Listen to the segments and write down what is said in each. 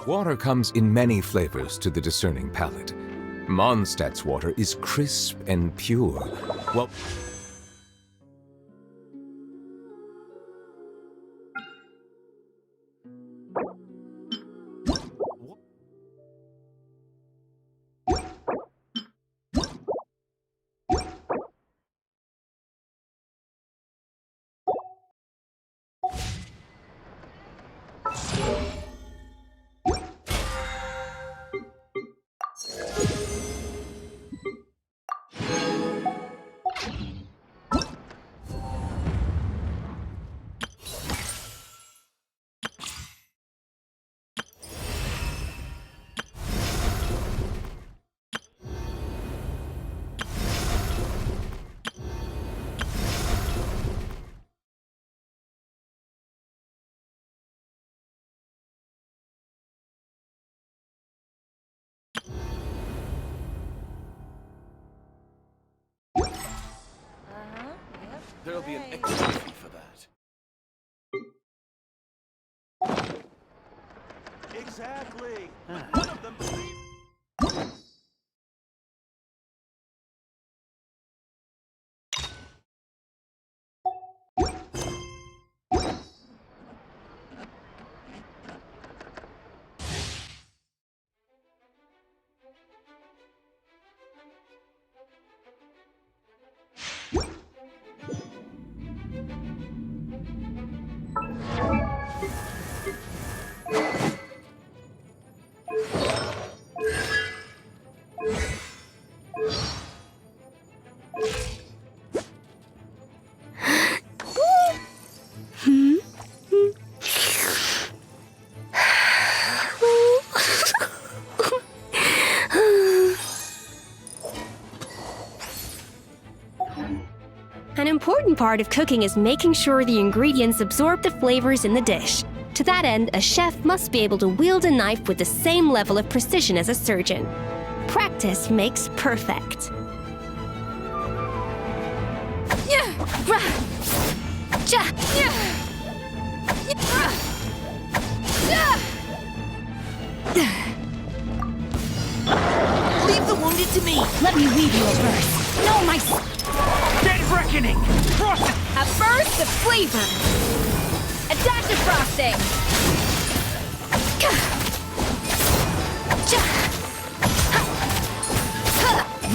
Water comes in many flavors to the discerning palate. Mondstadt's water is crisp and pure, while there'll be an extra fee for that. Exactly. But none of them believe. An important part of cooking is making sure the ingredients absorb the flavors in the dish. To that end, a chef must be able to wield a knife with the same level of precision as a surgeon. Practice makes perfect. Leave the wounded to me. Let me weave you a verse. No, my... Dead reckoning. Frosted. A burst of flavor! A dash of frosting!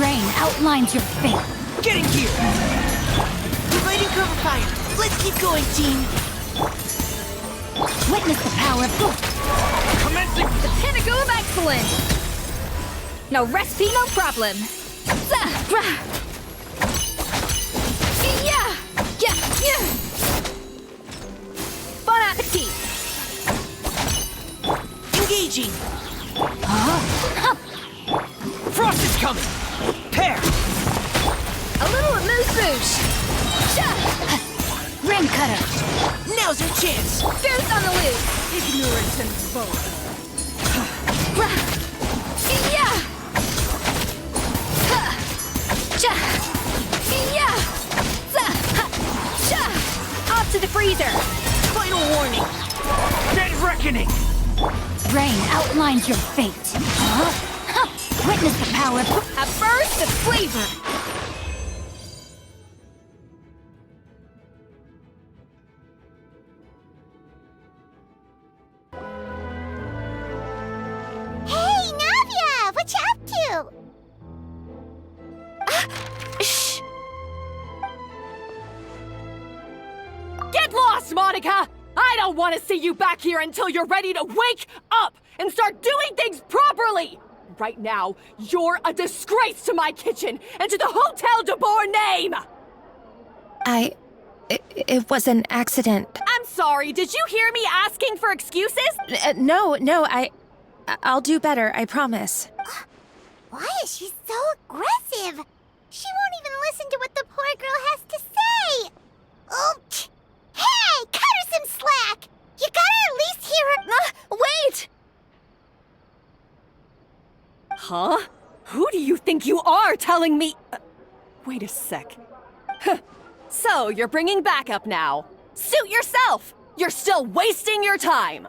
Rain outlines your fate. Getting here. Providing cover fire. Let's keep going, team. Witness the power of... Commencing. The pinnacle of excellence! No recipe, no problem! Bon appetit! Engaging. Frost is coming. Pair. A little amuse-bouche! Ring cutter. Now's your chance. Goose on the loose! Ignorance and vote. Off to the freezer! Final warning. Dead reckoning. Rain outlines your fate. Witness the power of... A burst of flavor! Hey, Navia! What you up to? Get lost, Monica! I don't want to see you back here until you're ready to wake up and start doing things properly! Right now, you're a disgrace to my kitchen and to the Hotel de Boer name! It was an accident. I'm sorry, did you hear me asking for excuses? No, I'll do better, I promise. Why is she so aggressive? She won't even listen to what the poor girl has to say. Oh, hey, cut her some slack. You gotta at least hear her. Wait! Huh? Who do you think you are telling me? Wait a sec. So, you're bringing backup now. Suit yourself! You're still wasting your time!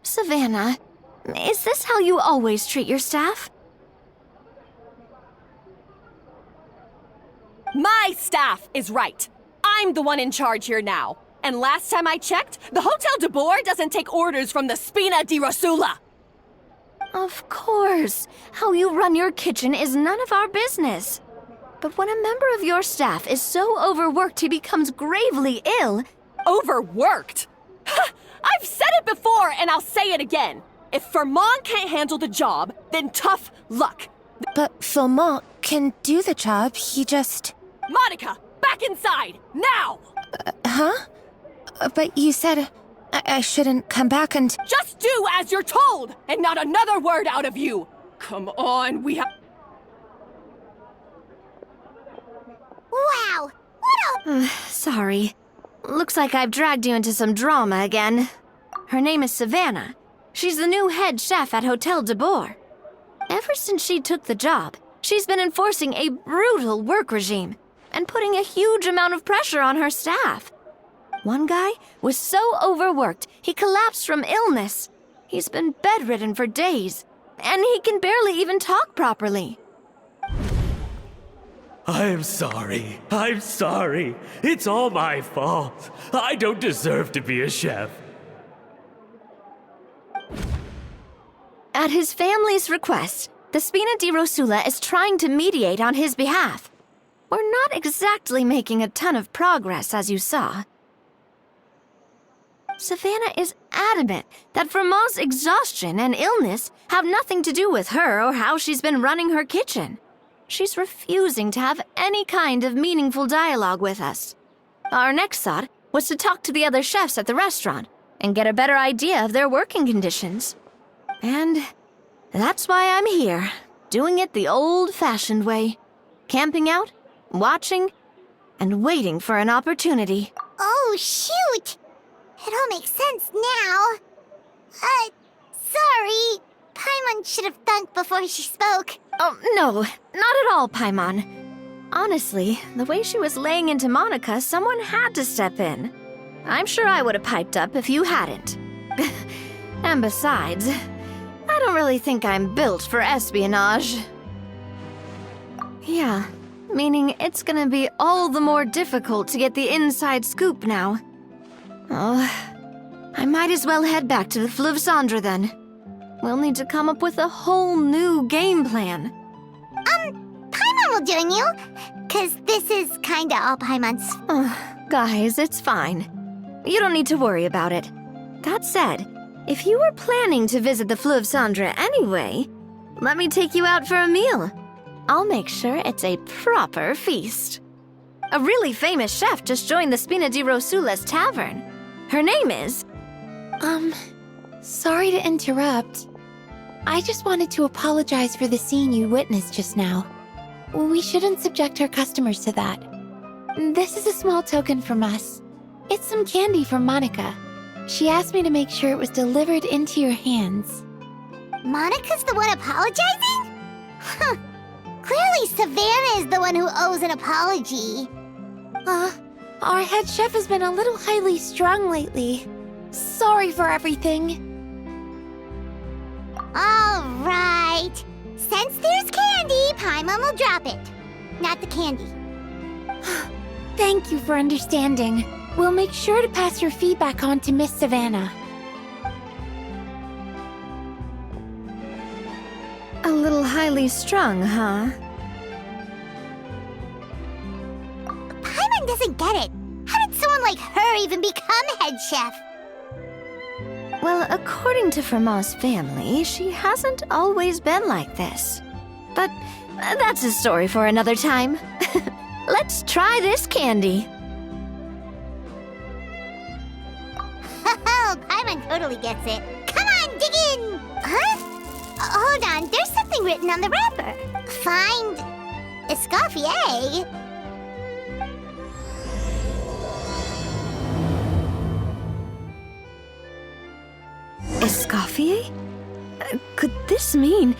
Savannah, is this how you always treat your staff? My staff is right. I'm the one in charge here now. And last time I checked, the Hotel de Boer doesn't take orders from the Spina di Rosula. Of course. How you run your kitchen is none of our business. But when a member of your staff is so overworked he becomes gravely ill... Overworked? I've said it before and I'll say it again. If Firmont can't handle the job, then tough luck. But Philmont can do the job, he just... Monica, back inside, now! Huh? But you said I shouldn't come back and... Just do as you're told, and not another word out of you! Come on, we have... Wow, what a... Sorry. Looks like I've dragged you into some drama again. Her name is Savannah. She's the new head chef at Hotel de Boer. Ever since she took the job, she's been enforcing a brutal work regime and putting a huge amount of pressure on her staff. One guy was so overworked, he collapsed from illness. He's been bedridden for days, and he can barely even talk properly. I'm sorry. It's all my fault. I don't deserve to be a chef. At his family's request, the Spina di Rosula is trying to mediate on his behalf. We're not exactly making a ton of progress, as you saw. Savannah is adamant that Vermont's exhaustion and illness have nothing to do with her or how she's been running her kitchen. She's refusing to have any kind of meaningful dialogue with us. Our next thought was to talk to the other chefs at the restaurant and get a better idea of their working conditions. And that's why I'm here, doing it the old-fashioned way. Camping out, watching, and waiting for an opportunity. Oh, shoot! It all makes sense now. Sorry. Paimon should have thanked before she spoke. Oh, no, not at all, Paimon. Honestly, the way she was laying into Monica, someone had to step in. I'm sure I would have piped up if you hadn't. And besides, I don't really think I'm built for espionage. Yeah, meaning it's gonna be all the more difficult to get the inside scoop now. Oh, I might as well head back to the Fleuve Cendre then. We'll need to come up with a whole new game plan. Paimon will join you, 'cause this is kinda all Paimon's. Guys, it's fine. You don't need to worry about it. That said, if you were planning to visit the Fleuve Cendre anyway, let me take you out for a meal. I'll make sure it's a proper feast. A really famous chef just joined the Spina di Rosula's tavern. Her name is... Sorry to interrupt. I just wanted to apologize for the scene you witnessed just now. We shouldn't subject our customers to that. This is a small token from us. It's some candy from Monica. She asked me to make sure it was delivered into your hands. Monica's the one apologizing? Huh. Clearly Savannah is the one who owes an apology. Our head chef has been a little highly strung lately. Sorry for everything. All right. Since there's candy, Paimon will drop it. Not the candy. Thank you for understanding. We'll make sure to pass your feedback on to Miss Savannah. A little highly strung, huh? get it. How did someone like her even become head chef? Well, according to Frama's family, she hasn't always been like this. But that's a story for another time. Let's try this candy. Oh, Paimon totally gets it. Come on, dig in! Huh? Hold on, there's something written on the wrapper. Find Escoffier. Escoffier? Could this mean...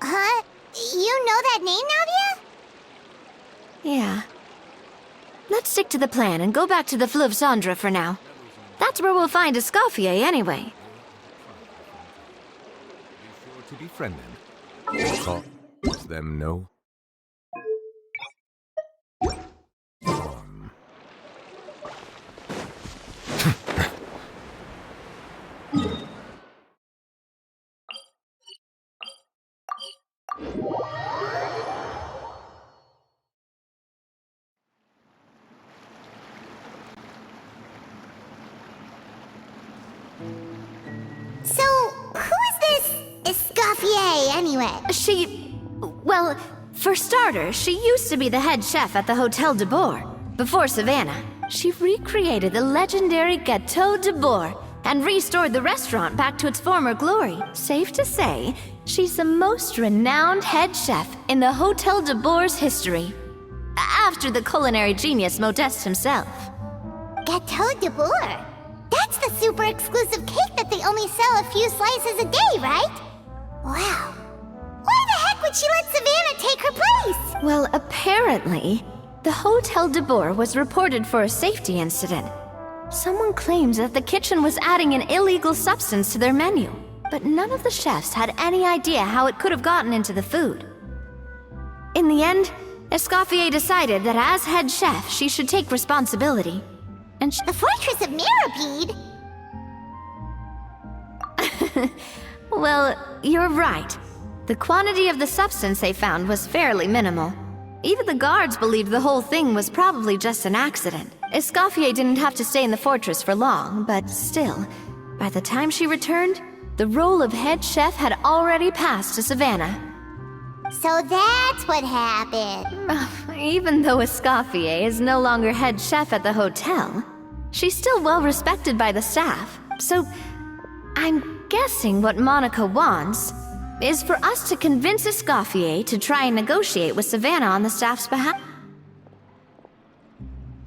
Huh? You know that name, Navia? Yeah. Let's stick to the plan and go back to the Fleuve Cendre for now. That's where we'll find Escoffier anyway. Be sure to befriend them. Call them no. So, who is this Escoffier, anyway? Well, for starters, she used to be the head chef at the Hotel de Bourg. Before Savannah, she recreated the legendary Gâteau de Bourg and restored the restaurant back to its former glory. Safe to say, she's the most renowned head chef in the Hotel de Bourg's history. After the culinary genius Modeste himself. Gâteau de Bourg? That's the super exclusive cake that they only sell a few slices a day, right? Wow. Why the heck would she let Savannah take her place? Well, apparently, the Hotel de Bourg was reported for a safety incident. Someone claims that the kitchen was adding an illegal substance to their menu, but none of the chefs had any idea how it could have gotten into the food. In the end, Escoffier decided that as head chef, she should take responsibility. And The Fortress of Mirabede? Well, you're right. The quantity of the substance they found was fairly minimal. Even the guards believed the whole thing was probably just an accident. Escoffier didn't have to stay in the fortress for long, but still, by the time she returned, the role of head chef had already passed to Savannah. So that's what happened. Even though Escoffier is no longer head chef at the hotel, she's still well respected by the staff. So, I'm guessing what Monica wants is for us to convince Escoffier to try and negotiate with Savannah on the staff's behalf.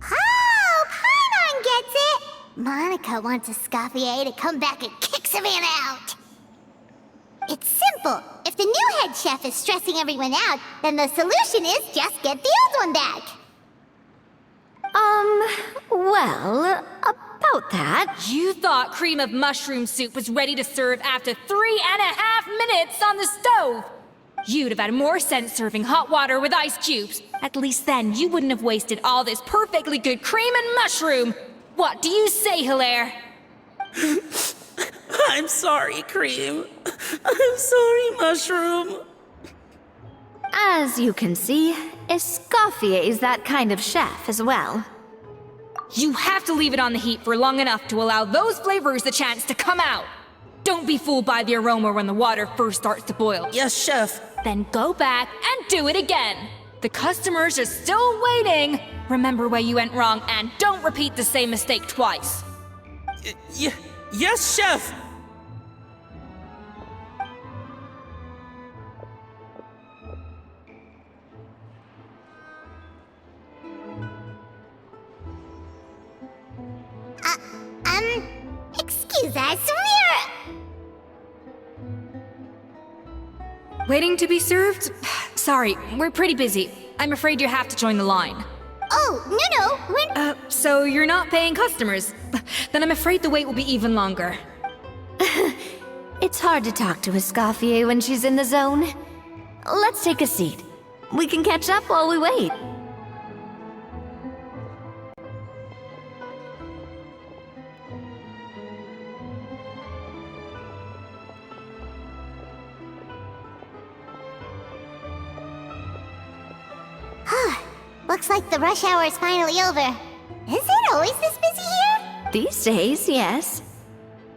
Oh, Paimon gets it! Monica wants Escoffier to come back and kick Savannah out. It's simple. If the new head chef is stressing everyone out, then the solution is just get the old one back. Well, about that... You thought cream of mushroom soup was ready to serve after 3.5 minutes on the stove! You'd have had more sense serving hot water with ice cubes. At least then you wouldn't have wasted all this perfectly good cream and mushroom! What do you say, Hilaire? I'm sorry, Cream. I'm sorry, Mushroom. As you can see, Escoffier is that kind of chef as well. You have to leave it on the heat for long enough to allow those flavors the chance to come out. Don't be fooled by the aroma when the water first starts to boil. Yes, Chef. Then go back and do it again. The customers are still waiting. Remember where you went wrong and don't repeat the same mistake twice. Yes, Chef. Excuse us, Waiting to be served? Sorry, we're pretty busy. I'm afraid you have to join the line. Oh, no, So you're not paying customers? Then I'm afraid the wait will be even longer. It's hard to talk to Escoffier when she's in the zone. Let's take a seat. We can catch up while we wait. Looks like the rush hour is finally over. Is it always this busy here? These days, yes.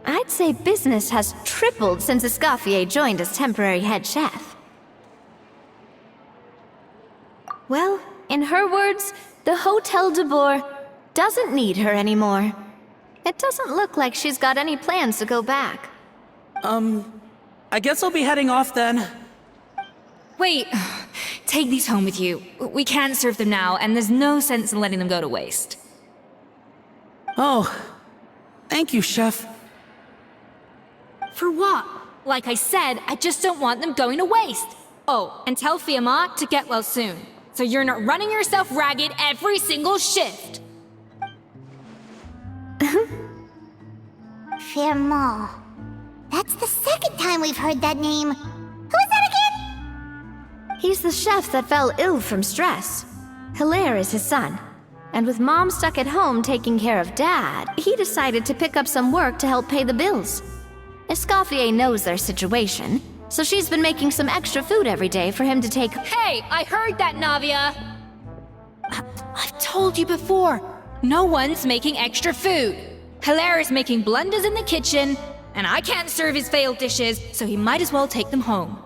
I'd say business has tripled since Escoffier joined as temporary head chef. Well, in her words, the Hotel de Boer doesn't need her anymore. It doesn't look like she's got any plans to go back. I guess I'll be heading off then. Wait, take these home with you. We can't serve them now, and there's no sense in letting them go to waste. Oh, thank you, Chef. For what? Like I said, I just don't want them going to waste. Oh, and tell Fiamma to get well soon, so you're not running yourself ragged every single shift. Fiamma. That's the second time we've heard that name. Who is that again? He's the chef that fell ill from stress. Hilaire is his son. And with Mom stuck at home taking care of Dad, he decided to pick up some work to help pay the bills. Escoffier knows their situation, so she's been making some extra food every day for him to take. Hey, I heard that, Navia! I've told you before. No one's making extra food. Hilaire is making blunders in the kitchen, and I can't serve his failed dishes, so he might as well take them home.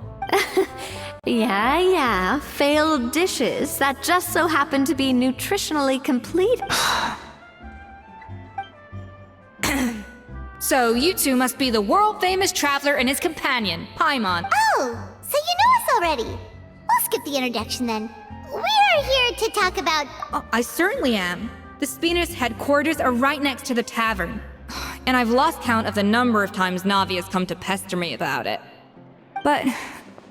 Yeah, failed dishes that just so happen to be nutritionally complete. So you two must be the world-famous traveler and his companion, Paimon. Oh, so you know us already. We'll skip the introduction then. We are here to talk about... I certainly am. The Spina's headquarters are right next to the tavern. And I've lost count of the number of times Navi has come to pester me about it. But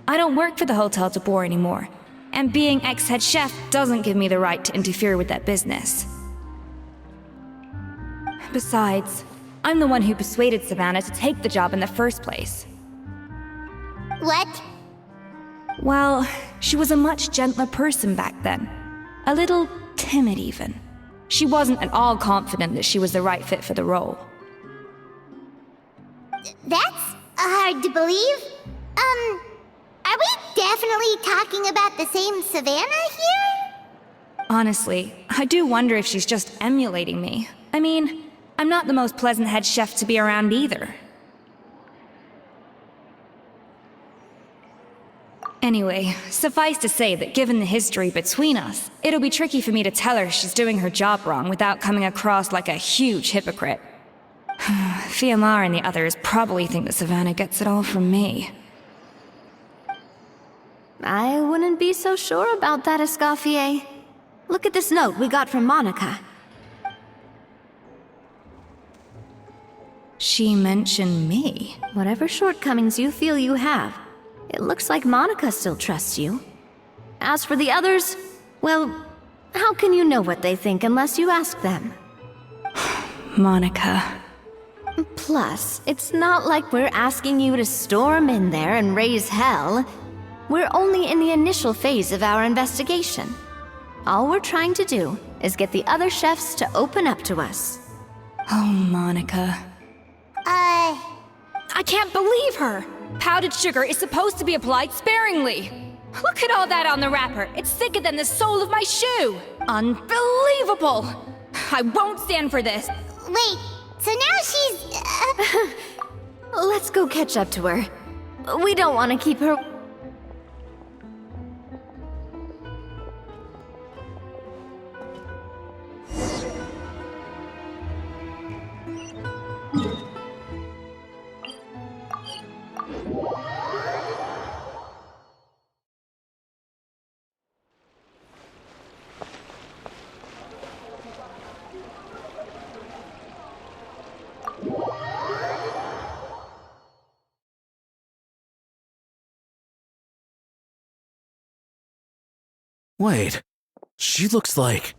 I don't work for the Hotel de Boer anymore, and being ex-head chef doesn't give me the right to interfere with that business. Besides, I'm the one who persuaded Savannah to take the job in the first place. What? Well, she was a much gentler person back then. A little timid even. She wasn't at all confident that she was the right fit for the role. That's hard to believe. Are we definitely talking about the same Savannah here? Honestly, I do wonder if she's just emulating me. I mean, I'm not the most pleasant head chef to be around either. Anyway, suffice to say that given the history between us, it'll be tricky for me to tell her she's doing her job wrong without coming across like a huge hypocrite. Fiamma and the others probably think that Savannah gets it all from me. I wouldn't be so sure about that, Escoffier. Look at this note we got from Monica. She mentioned me. Whatever shortcomings you feel you have, it looks like Monica still trusts you. As for the others, well, how can you know what they think unless you ask them? Monica. Plus, it's not like we're asking you to storm in there and raise hell. We're only in the initial phase of our investigation. All we're trying to do is get the other chefs to open up to us. Oh, Monica. I can't believe her! Powdered sugar is supposed to be applied sparingly. Look at all that on the wrapper. It's thicker than the sole of my shoe. Unbelievable! I won't stand for this. Wait, so now she's... Let's go catch up to her. We don't want to keep her... Wait, she looks like...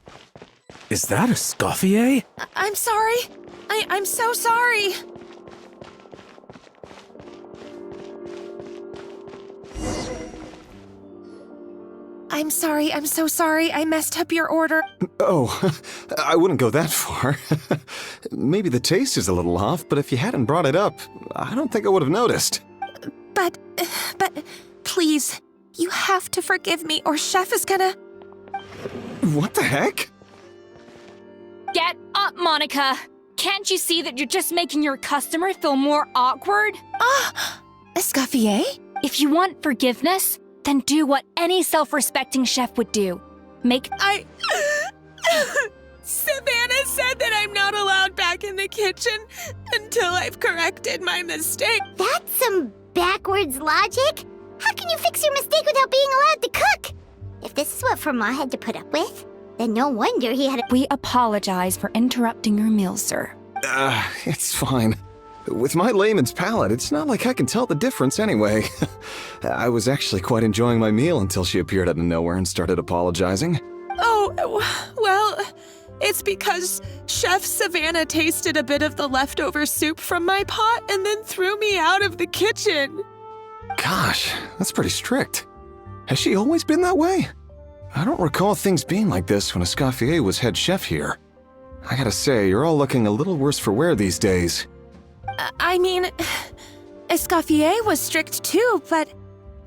Is that a Escoffier? I'm sorry. I'm so sorry. I'm sorry, I'm so sorry. I messed up your order. Oh, I wouldn't go that far. Maybe the taste is a little off, but if you hadn't brought it up, I don't think I would have noticed. But, please, you have to forgive me or Chef is gonna... What the heck? Get up, Monica! Can't you see that you're just making your customer feel more awkward? Escoffier? If you want forgiveness, then do what any self-respecting chef would do. Make— Savannah said that I'm not allowed back in the kitchen until I've corrected my mistake. That's some backwards logic. How can you fix your mistake without being allowed to cook? If this is what Fermat had to put up with, then no wonder he had We apologize for interrupting your meal, sir. It's fine. With my layman's palate, it's not like I can tell the difference anyway. I was actually quite enjoying my meal until she appeared out of nowhere and started apologizing. Oh, well, it's because Chef Savannah tasted a bit of the leftover soup from my pot and then threw me out of the kitchen. Gosh, that's pretty strict. Has she always been that way? I don't recall things being like this when Escoffier was head chef here. I gotta say, you're all looking a little worse for wear these days. I mean, Escoffier was strict too, but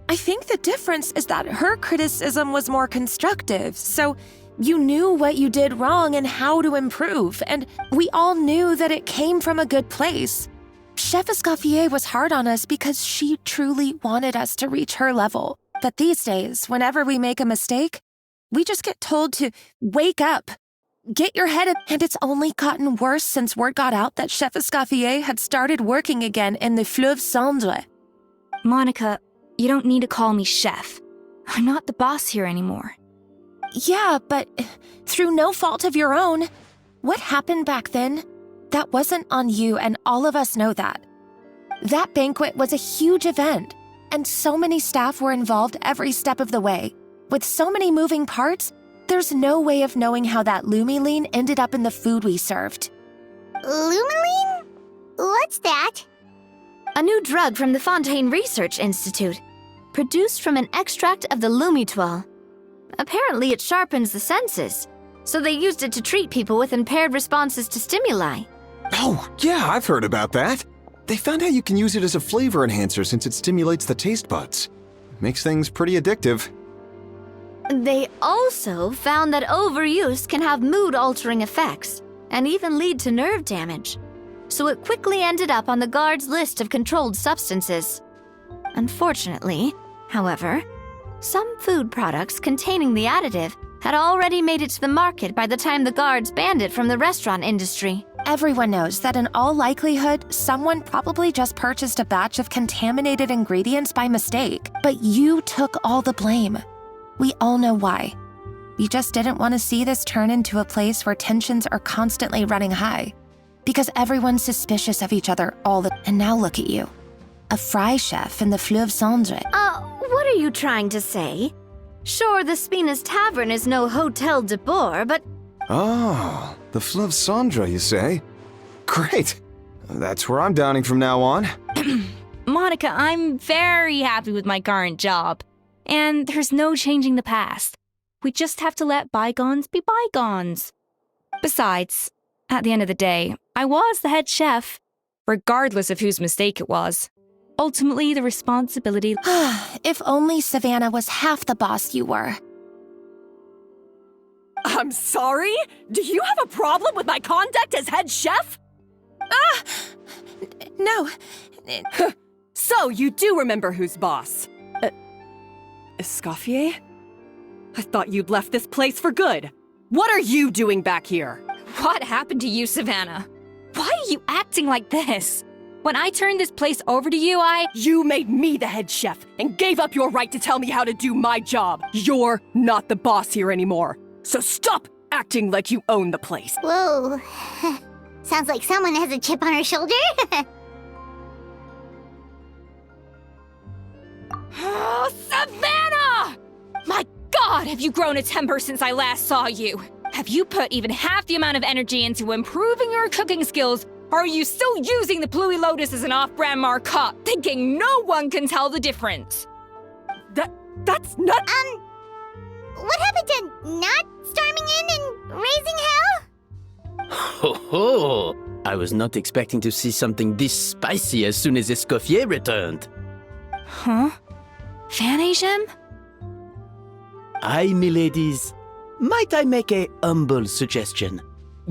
I think the difference is that her criticism was more constructive, so you knew what you did wrong and how to improve, and we all knew that it came from a good place. Chef Escoffier was hard on us because she truly wanted us to reach her level. But these days, whenever we make a mistake, we just get told to wake up, get your head up, and it's only gotten worse since word got out that Chef Escoffier had started working again in the Fleuve Cendre. Monica, you don't need to call me chef. I'm not the boss here anymore. Yeah, but through no fault of your own. What happened back then? That wasn't on you, and all of us know that. That banquet was a huge event, and so many staff were involved every step of the way. With so many moving parts, there's no way of knowing how that Lumiline ended up in the food we served. Lumiline? What's that? A new drug from the Fontaine Research Institute, produced from an extract of the Lumitoile. Apparently it sharpens the senses, so they used it to treat people with impaired responses to stimuli. Oh, yeah, I've heard about that. They found out you can use it as a flavor enhancer since it stimulates the taste buds. Makes things pretty addictive. They also found that overuse can have mood-altering effects, and even lead to nerve damage. So it quickly ended up on the guards' list of controlled substances. Unfortunately, however, some food products containing the additive had already made it to the market by the time the guards banned it from the restaurant industry. Everyone knows that in all likelihood, someone probably just purchased a batch of contaminated ingredients by mistake. But you took all the blame. We all know why. You just didn't want to see this turn into a place where tensions are constantly running high. Because everyone's suspicious of each other all the— And now look at you. A fry chef in the Fleuve Cendre. What are you trying to say? Sure, the Spina's Tavern is no Hotel de Boer, but— Oh, the Fleuve Cendre, you say? Great. That's where I'm dining from now on. Monica, I'm very happy with my current job. And there's no changing the past. We just have to let bygones be bygones. Besides, at the end of the day, I was the head chef, regardless of whose mistake it was. Ultimately, the responsibility— If only Savannah was half the boss you were. I'm sorry? Do you have a problem with my conduct as head chef? No. So you do remember who's boss? Escoffier? I thought you'd left this place for good. What are you doing back here? What happened to you, Savannah? Why are you acting like this? When I turned this place over to you, You made me the head chef and gave up your right to tell me how to do my job. You're not the boss here anymore. So stop acting like you own the place. Whoa. Sounds like someone has a chip on her shoulder. Oh, Savannah! My God, have you grown a temper since I last saw you? Have you put even half the amount of energy into improving your cooking skills, or are you still using the Pluie Lotus as an off-brand marcotte, thinking no one can tell the difference? That's not— What happened to not storming in and raising hell? Ho ho! I was not expecting to see something this spicy as soon as Escoffier returned. Huh? Fan Asian? Aye, miladies. might I make a humble suggestion?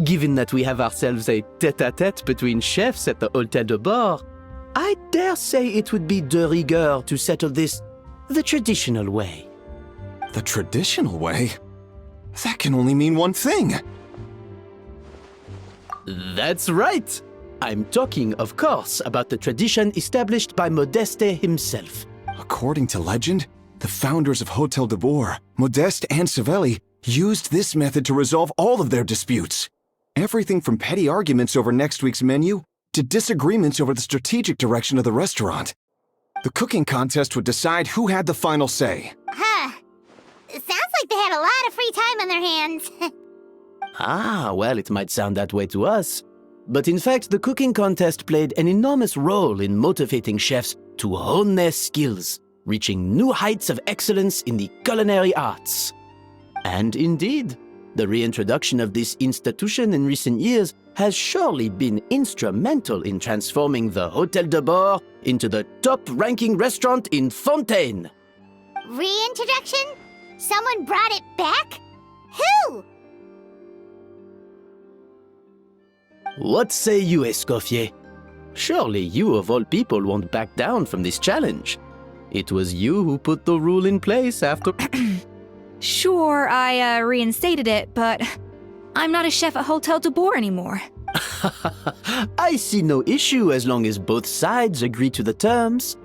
Given that we have ourselves a tête-à-tête between chefs at the Hôtel de Bord, I dare say it would be de rigueur to settle this the traditional way. The traditional way? That can only mean one thing. That's right! I'm talking, of course, about the tradition established by Modeste himself. According to legend, the founders of Hôtel de Bord, Modeste and Savelli, used this method to resolve all of their disputes. Everything from petty arguments over next week's menu to disagreements over the strategic direction of the restaurant. The cooking contest would decide who had the final say. Huh. It sounds like they had a lot of free time on their hands. Ah, well, it might sound that way to us. But in fact, the cooking contest played an enormous role in motivating chefs to hone their skills, reaching new heights of excellence in the culinary arts. And indeed, the reintroduction of this institution in recent years has surely been instrumental in transforming the Hôtel de Bord into the top-ranking restaurant in Fontaine. Reintroduction? Someone brought it back? Who? What say you, Escoffier? Surely you of all people won't back down from this challenge. It was you who put the rule in place after... Sure, I reinstated it, but I'm not a chef at Hôtel de Bord anymore. I see no issue as long as both sides agree to the terms.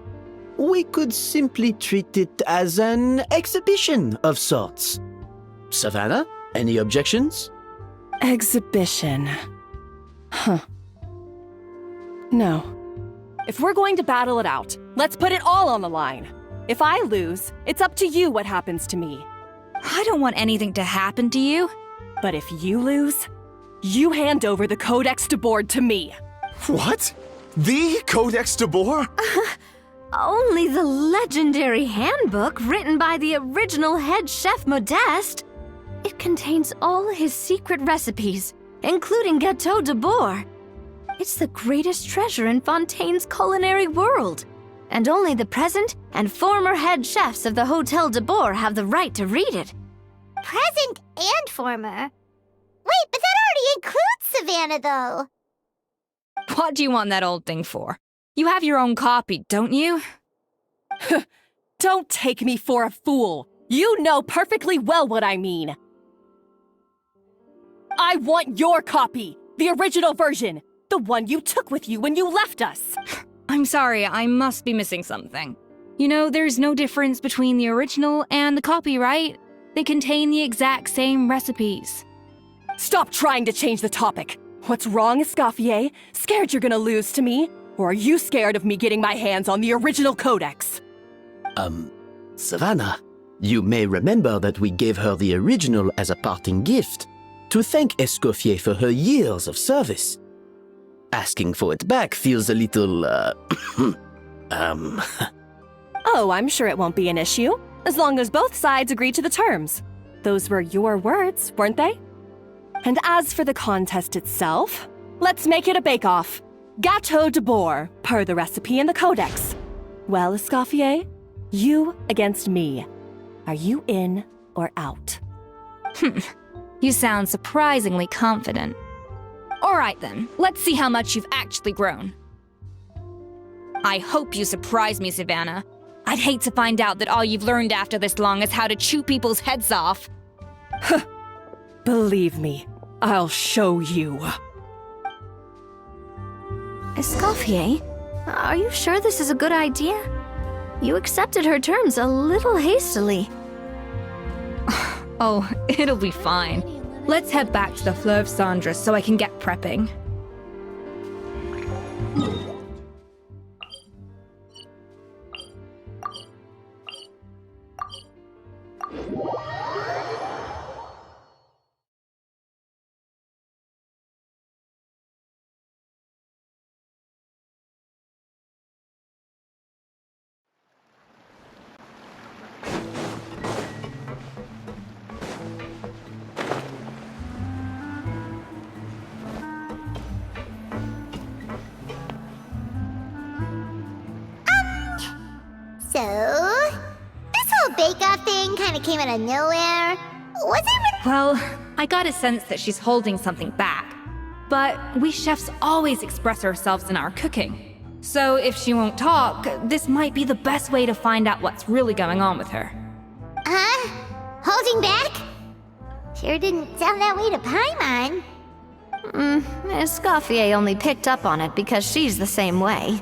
We could simply treat it as an exhibition of sorts. Savannah, any objections? Exhibition. Huh. No. If we're going to battle it out, let's put it all on the line. If I lose, it's up to you what happens to me. I don't want anything to happen to you. But if you lose, you hand over the Codex de Bord to me. What? The Codex de Bord? Only the legendary handbook written by the original head chef Modeste. It contains all his secret recipes, including Gâteau de Bord. It's the greatest treasure in Fontaine's culinary world, and only the present and former head chefs of the Hôtel de Bord have the right to read it. Present and former? Wait, but that already includes Savannah, though. What do you want that old thing for? You have your own copy, don't you? Don't take me for a fool. You know perfectly well what I mean. I want your copy, the original version, the one you took with you when you left us. I'm sorry, I must be missing something. You know, there's no difference between the original and the copy, right? They contain the exact same recipes. Stop trying to change the topic. What's wrong, Escoffier? Scared you're gonna lose to me? Or are you scared of me getting my hands on the original codex? Savannah, you may remember that we gave her the original as a parting gift to thank Escoffier for her years of service. Asking for it back feels a little, Oh, I'm sure it won't be an issue, as long as both sides agree to the terms. Those were your words, weren't they? And as for the contest itself, let's make it a bake-off. Gâteau de Bord, per the recipe in the codex. Well, Escoffier, you against me. Are you in or out? You sound surprisingly confident. All right then, let's see how much you've actually grown. I hope you surprise me, Savannah. I'd hate to find out that all you've learned after this long is how to chew people's heads off. Believe me, I'll show you. Escoffier, are you sure this is a good idea? You accepted her terms a little hastily. Oh, it'll be fine. Let's head back to the Fleuve Cendres so I can get prepping. So, this whole bake-off thing kind of came out of nowhere. Was it really Well, I got a sense that she's holding something back. But we chefs always express ourselves in our cooking. So if she won't talk, this might be the best way to find out what's really going on with her. Huh? Holding back? Sure didn't sound that way to Paimon. Escoffier only picked up on it because she's the same way.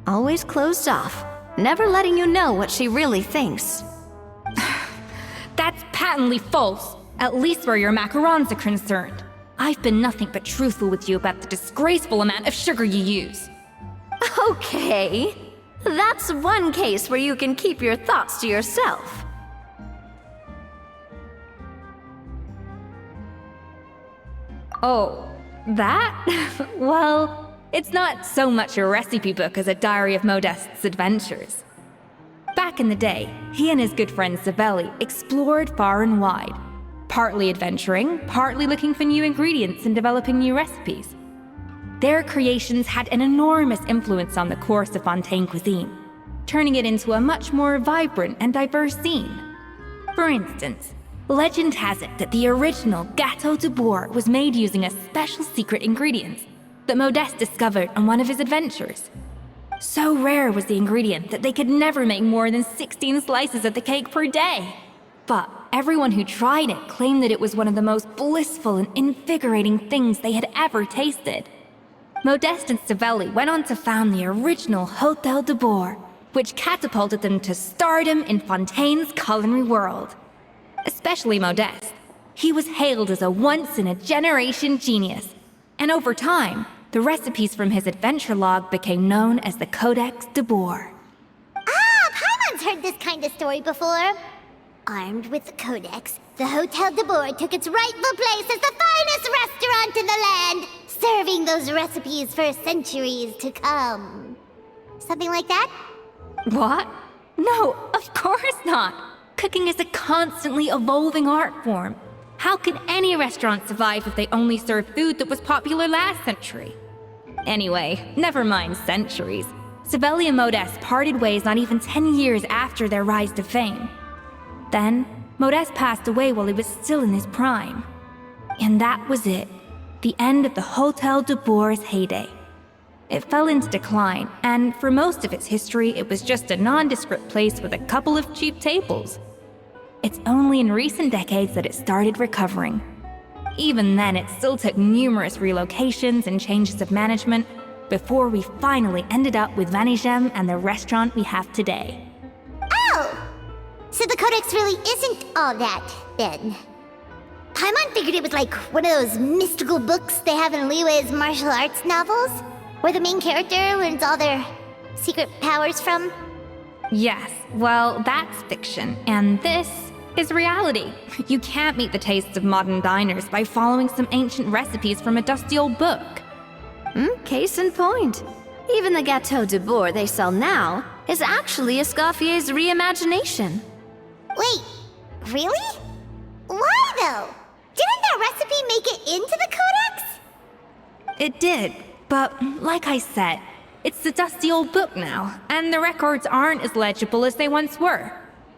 Always closed off, never letting you know what she really thinks. That's patently false, at least where your macarons are concerned. I've been nothing but truthful with you about the disgraceful amount of sugar you use. Okay, that's one case where you can keep your thoughts to yourself. Oh, that? Well, it's not so much a recipe book as a diary of Modeste's adventures. Back in the day, he and his good friend Savelli explored far and wide, partly adventuring, partly looking for new ingredients and developing new recipes. Their creations had an enormous influence on the course of Fontaine cuisine, turning it into a much more vibrant and diverse scene. For instance, legend has it that the original Gâteau de Bourg was made using a special secret ingredient that Modeste discovered on one of his adventures. So rare was the ingredient that they could never make more than 16 slices of the cake per day. But everyone who tried it claimed that it was one of the most blissful and invigorating things they had ever tasted. Modeste and Savelli went on to found the original Hôtel de Bourg, which catapulted them to stardom in Fontaine's culinary world. Especially Modeste. He was hailed as a once-in-a-generation genius, and over time, the recipes from his adventure log became known as the Codex de Bourg. Paimon's heard this kind of story before. Armed with the Codex, the Hôtel de Bourg took its rightful place as the finest restaurant in the land, serving those recipes for centuries to come. Something like that? What? No, of course not. Cooking is a constantly evolving art form. How could any restaurant survive if they only served food that was popular last century? Anyway, never mind centuries. Savelli and Modeste parted ways not even 10 years after their rise to fame. Then, Modeste passed away while he was still in his prime. And that was it. The end of the Hôtel de Bourg's heyday. It fell into decline, and for most of its history, it was just a nondescript place with a couple of cheap tables. It's only in recent decades that it started recovering. Even then, it still took numerous relocations and changes of management before we finally ended up with Vanigem and the restaurant we have today. Oh! So the Codex really isn't all that, then. Paimon figured it was like one of those mystical books they have in Liyue's martial arts novels, where the main character learns all their secret powers from. Yes, well, that's fiction, and this is reality. You can't meet the tastes of modern diners by following some ancient recipes from a dusty old book. Case in point. Even the Gâteau de Bourg they sell now is actually Escoffier's reimagination. Wait, really? Why though? Didn't that recipe make it into the Codex? It did, but like I said, it's the dusty old book now, and the records aren't as legible as they once were.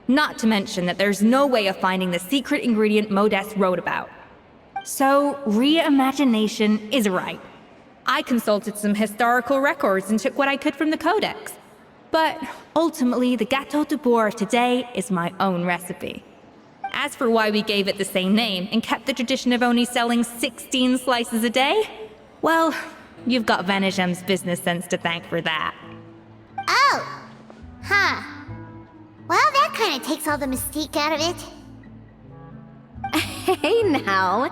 Not to mention that there's no way of finding the secret ingredient Modeste wrote about. So, reimagination is right. I consulted some historical records and took what I could from the Codex. But ultimately, the Gâteau de Bourg today is my own recipe. As for why we gave it the same name and kept the tradition of only selling 16 slices a day, well, you've got Vanigem's business sense to thank for that. Oh! Huh. Well, that kind of takes all the mystique out of it. Hey now,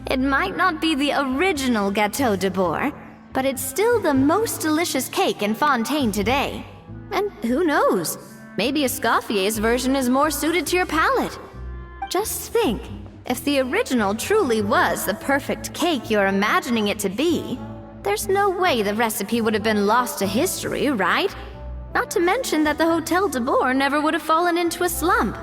it might not be the original Gâteau de Bourg, but it's still the most delicious cake in Fontaine today. And who knows, maybe Escoffier's version is more suited to your palate. Just think, if the original truly was the perfect cake you're imagining it to be, there's no way the recipe would have been lost to history, right? Not to mention that the Hôtel de Bourg never would have fallen into a slump.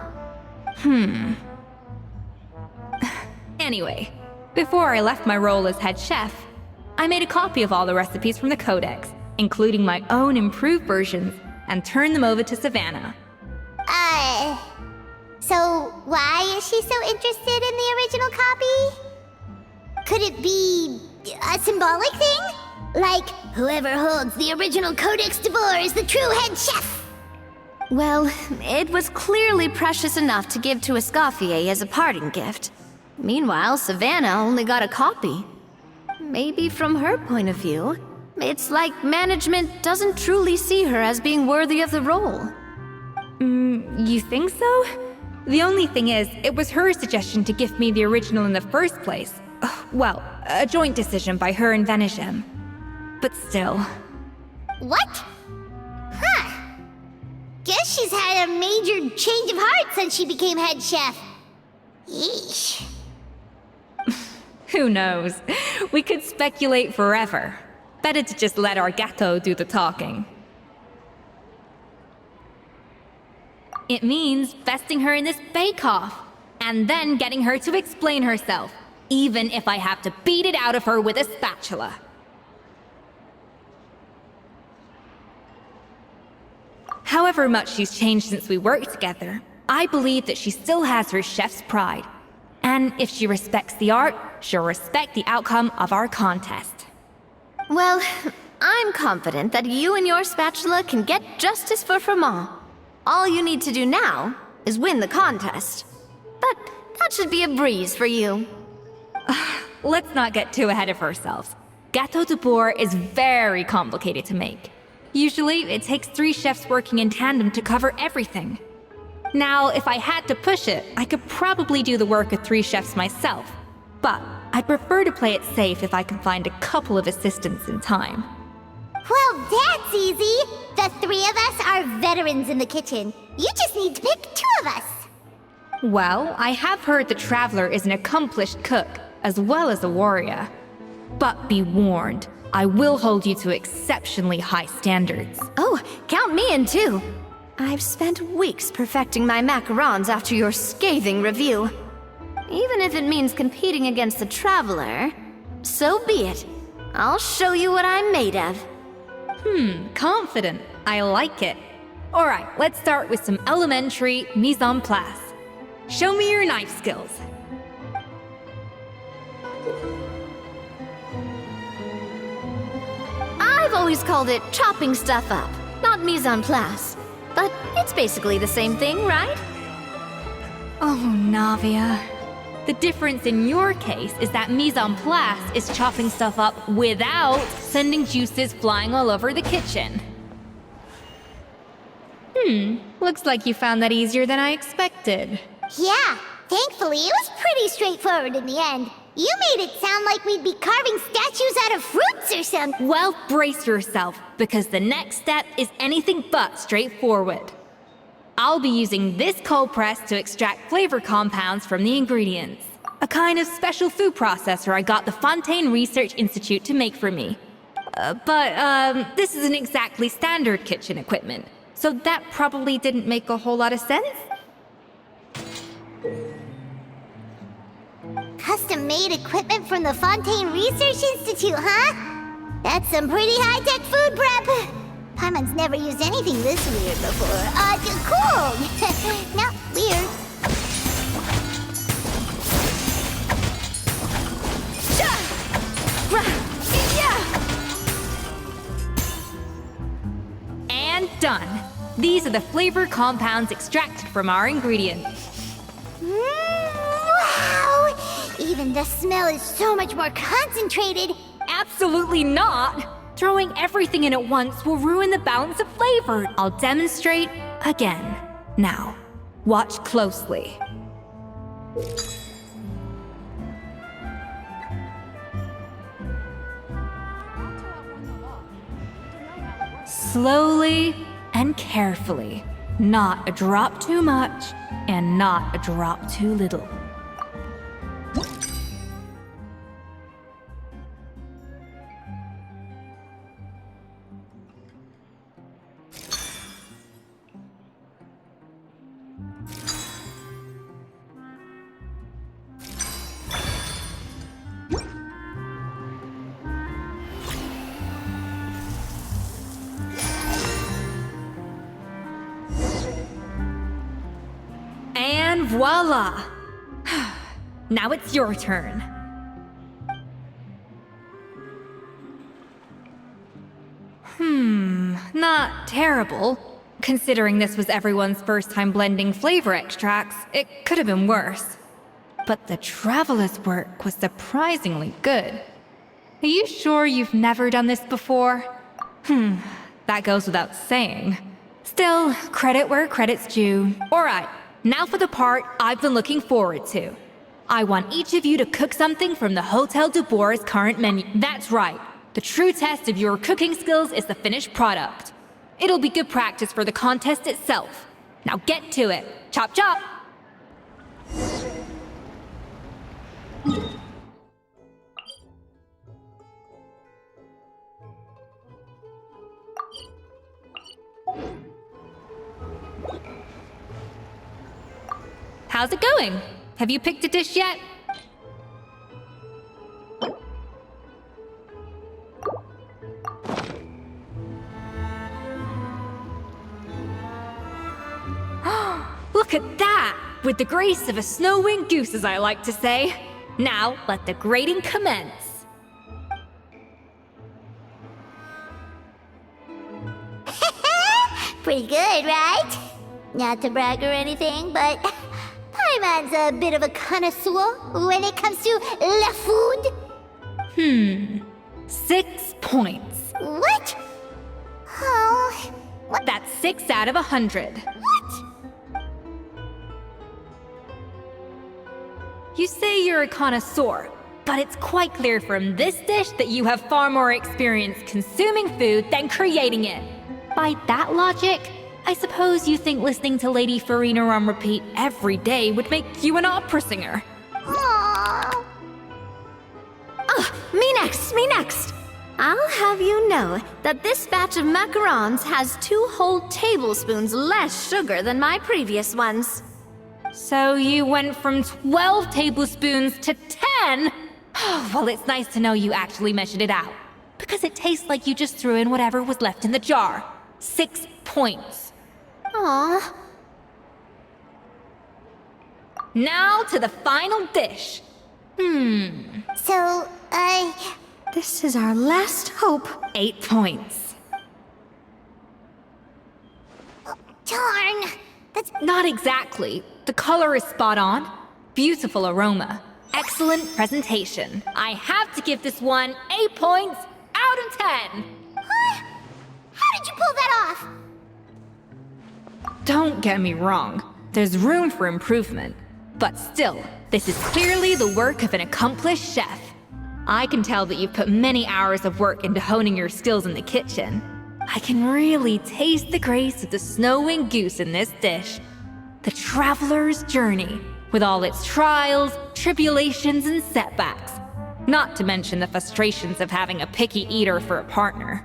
Anyway, before I left my role as head chef, I made a copy of all the recipes from the Codex, including my own improved versions, and turned them over to Savannah. So why is she so interested in the original copy? Could it be a symbolic thing? Like, whoever holds the original Codex Devore is the true head chef? Well, it was clearly precious enough to give to Escoffier as a parting gift. Meanwhile, Savannah only got a copy. Maybe from her point of view, it's like management doesn't truly see her as being worthy of the role. You think so? The only thing is, it was her suggestion to gift me the original in the first place. Well, a joint decision by her and Venisham. But still. What? Huh. Guess she's had a major change of heart since she became head chef. Yeesh. Who knows? We could speculate forever. Better to just let our gato do the talking. It means besting her in this bake-off, and then getting her to explain herself, even if I have to beat it out of her with a spatula. However much she's changed since we worked together, I believe that she still has her chef's pride. And if she respects the art, she'll respect the outcome of our contest. Well, I'm confident that you and your spatula can get justice for Froment. All you need to do now is win the contest. But that should be a breeze for you. Let's not get too ahead of ourselves. Gâteau de Bourg is very complicated to make. Usually, it takes 3 chefs working in tandem to cover everything. Now, if I had to push it, I could probably do the work of 3 chefs myself. But I'd prefer to play it safe if I can find a couple of assistants in time. Well, that's easy. The 3 of us are veterans in the kitchen. You just need to pick 2 of us. Well, I have heard the Traveler is an accomplished cook, as well as a warrior. But be warned, I will hold you to exceptionally high standards. Oh, count me in too. I've spent weeks perfecting my macarons after your scathing review. Even if it means competing against the Traveler, so be it. I'll show you what I'm made of. Confident. I like it. Alright, let's start with some elementary mise en place. Show me your knife skills. I've always called it chopping stuff up, not mise en place. But it's basically the same thing, right? Oh, Navia. The difference in your case is that mise en place is chopping stuff up without sending juices flying all over the kitchen. Looks like you found that easier than I expected. Yeah, thankfully it was pretty straightforward in the end. You made it sound like we'd be carving statues out of fruits or something. Well, brace yourself, because the next step is anything but straightforward. I'll be using this cold press to extract flavor compounds from the ingredients. A kind of special food processor I got the Fontaine Research Institute to make for me. But this isn't exactly standard kitchen equipment, so that probably didn't make a whole lot of sense. Custom-made equipment from the Fontaine Research Institute, huh? That's some pretty high-tech food prep. Paimon's never used anything this weird before. Cool! No, weird. And done. These are the flavor compounds extracted from our ingredients. Wow! Even the smell is so much more concentrated. Absolutely not! Throwing everything in at once will ruin the balance of flavor. I'll demonstrate again. Now, watch closely. Slowly and carefully. Not a drop too much, and not a drop too little. And voila! Now it's your turn. Not terrible. Considering this was everyone's first time blending flavor extracts, it could have been worse. But the Traveler's work was surprisingly good. Are you sure you've never done this before? That goes without saying. Still, credit where credit's due. Alright, now for the part I've been looking forward to. I want each of you to cook something from the Hotel du Bois' current menu. That's right. The true test of your cooking skills is the finished product. It'll be good practice for the contest itself. Now get to it. Chop chop! How's it going? Have you picked a dish yet? Look at that! With the grace of a snow-winged goose, as I like to say. Now, let the grating commence. Pretty good, right? Not to brag or anything, but Paimon's a bit of a connoisseur when it comes to la food. 6 points. What? Oh, what? That's 6 out of 100. What? You say you're a connoisseur, but it's quite clear from this dish that you have far more experience consuming food than creating it. By that logic, I suppose you think listening to Lady Farina on repeat every day would make you an opera singer. Aww. Me next! I'll have you know that this batch of macarons has 2 whole tablespoons less sugar than my previous ones. So you went from 12 tablespoons to 10? Well, it's nice to know you actually measured it out. Because it tastes like you just threw in whatever was left in the jar. 6 points. Aww. Now to the final dish. So, This is our last hope. 8 points. darn. That's Not exactly. The color is spot on. Beautiful aroma. Excellent presentation. I have to give this one 8 points out of 10. Huh? How did you pull that off? Don't get me wrong. There's room for improvement. But still, this is clearly the work of an accomplished chef. I can tell that you've put many hours of work into honing your skills in the kitchen. I can really taste the grace of the snow-winged goose in this dish. The traveler's journey, with all its trials, tribulations, and setbacks. Not to mention the frustrations of having a picky eater for a partner.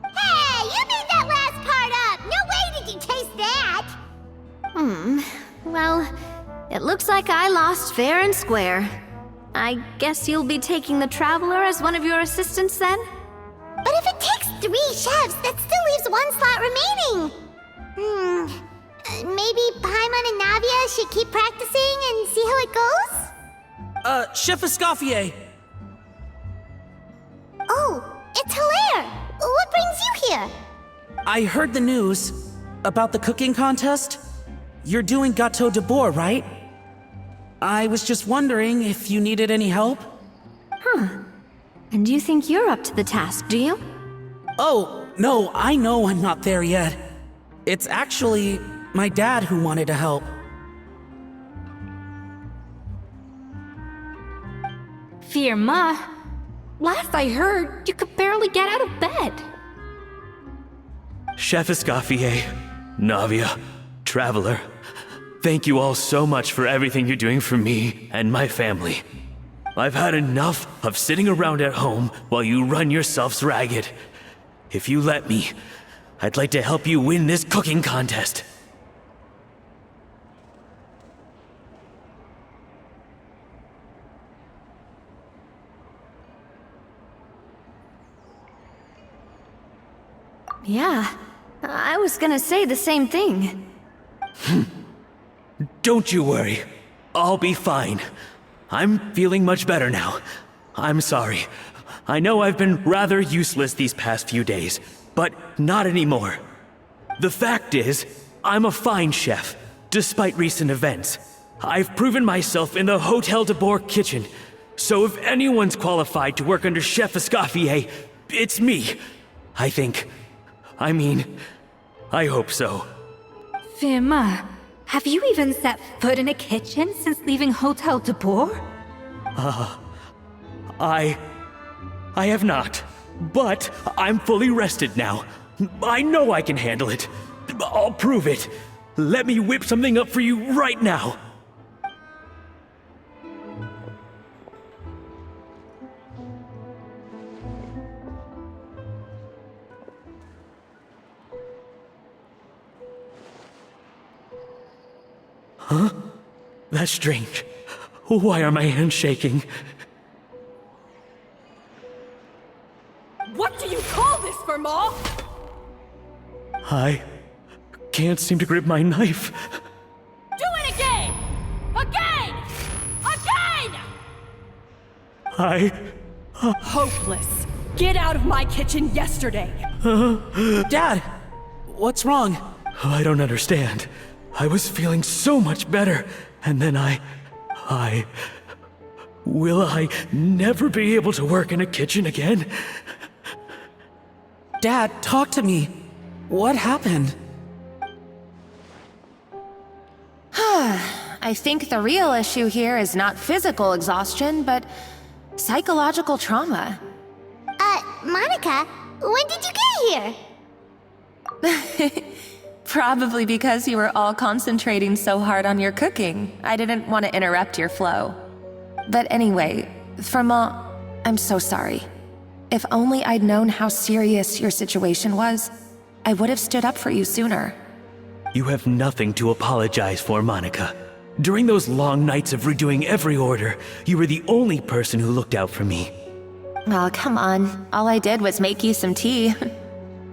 Hey, you made that last part up! No way did you taste that! Well, it looks like I lost fair and square. I guess you'll be taking the Traveler as one of your assistants then? But if it takes 3 chefs, that still leaves 1 slot remaining. Maybe Paimon and Navia should keep practicing and see how it goes? Chef Escoffier! Oh, it's Hilaire! What brings you here? I heard the news about the cooking contest. You're doing Gâteau de Bois, right? I was just wondering if you needed any help? And you think you're up to the task, do you? Oh, no, I know I'm not there yet. It's actually my dad who wanted to help. Firma, last I heard, you could barely get out of bed. Chef Escoffier, Navia, Traveler, thank you all so much for everything you're doing for me and my family. I've had enough of sitting around at home while you run yourselves ragged. If you let me, I'd like to help you win this cooking contest. Yeah, I was gonna say the same thing. Don't you worry. I'll be fine. I'm feeling much better now. I'm sorry. I know I've been rather useless these past few days, but not anymore. The fact is, I'm a fine chef, despite recent events. I've proven myself in the Hotel de Boer kitchen, so if anyone's qualified to work under Chef Escoffier, it's me. I think. I hope so. Firma, have you even set foot in a kitchen since leaving Hotel de Boer? I have not, but I'm fully rested now. I know I can handle it. I'll prove it. Let me whip something up for you right now. Huh? That's strange. Why are my hands shaking? What do you call this, Firma? I can't seem to grip my knife. Do it again! Again! Again! Hopeless. Get out of my kitchen yesterday. Dad, what's wrong? I don't understand. I was feeling so much better, and then Will I never be able to work in a kitchen again? Dad, talk to me. What happened? I think the real issue here is not physical exhaustion, but psychological trauma. Monica, when did you get here? Probably because you were all concentrating so hard on your cooking. I didn't want to interrupt your flow. But anyway, Firma, I'm so sorry. If only I'd known how serious your situation was, I would have stood up for you sooner. You have nothing to apologize for, Monica. During those long nights of redoing every order, you were the only person who looked out for me. Oh, come on. All I did was make you some tea.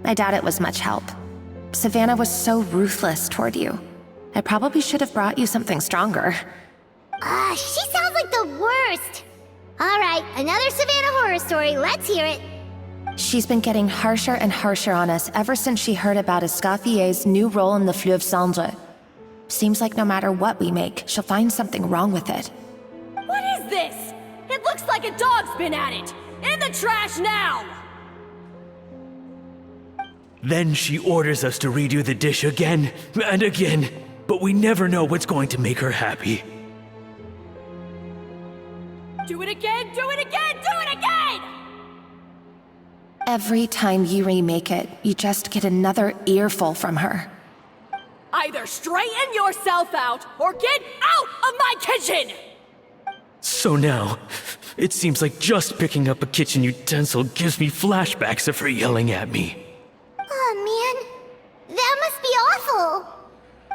I doubt it was much help. Savannah was so ruthless toward you. I probably should have brought you something stronger. She sounds like the worst. All right, another Savannah horror story. Let's hear it. She's been getting harsher and harsher on us ever since she heard about Escoffier's new role in the Fleuve Cendre. Seems like no matter what we make, she'll find something wrong with it. What is this? It looks like a dog's been at it. In the trash now! Then she orders us to redo the dish again and again, but we never know what's going to make her happy. Do it again, do it again, do it again! Every time you remake it, you just get another earful from her. Either straighten yourself out or get out of my kitchen! So now, it seems like just picking up a kitchen utensil gives me flashbacks of her yelling at me. Oh man, that must be awful.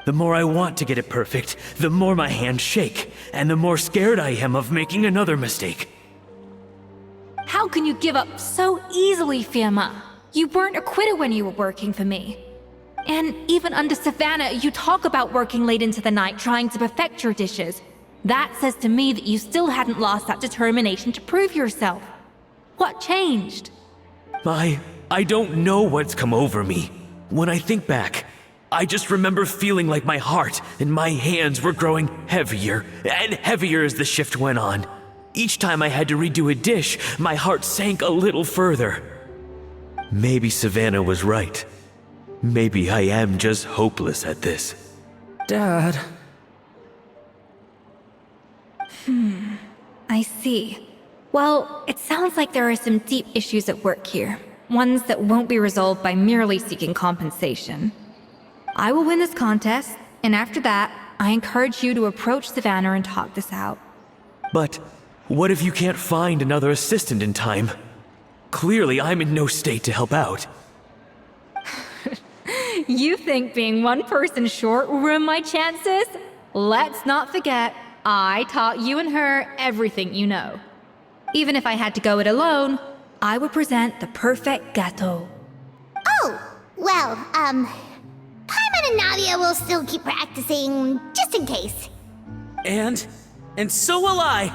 The more I want to get it perfect, the more my hands shake, and the more scared I am of making another mistake. How can you give up so easily, Firma? You weren't a quitter when you were working for me. And even under Savannah, you talk about working late into the night trying to perfect your dishes. That says to me that you still hadn't lost that determination to prove yourself. What changed? I don't know what's come over me. When I think back, I just remember feeling like my heart and my hands were growing heavier and heavier as the shift went on. Each time I had to redo a dish, my heart sank a little further. Maybe Savannah was right. Maybe I am just hopeless at this. Dad. I see. Well, it sounds like there are some deep issues at work here. Ones that won't be resolved by merely seeking compensation. I will win this contest, and after that, I encourage you to approach Savannah and talk this out. But what if you can't find another assistant in time? Clearly, I'm in no state to help out. You think being one person short will ruin my chances? Let's not forget, I taught you and her everything you know. Even if I had to go it alone, I would present the perfect gâteau. Oh, well, Paimon and Nadia will still keep practicing, just in case. And so will I.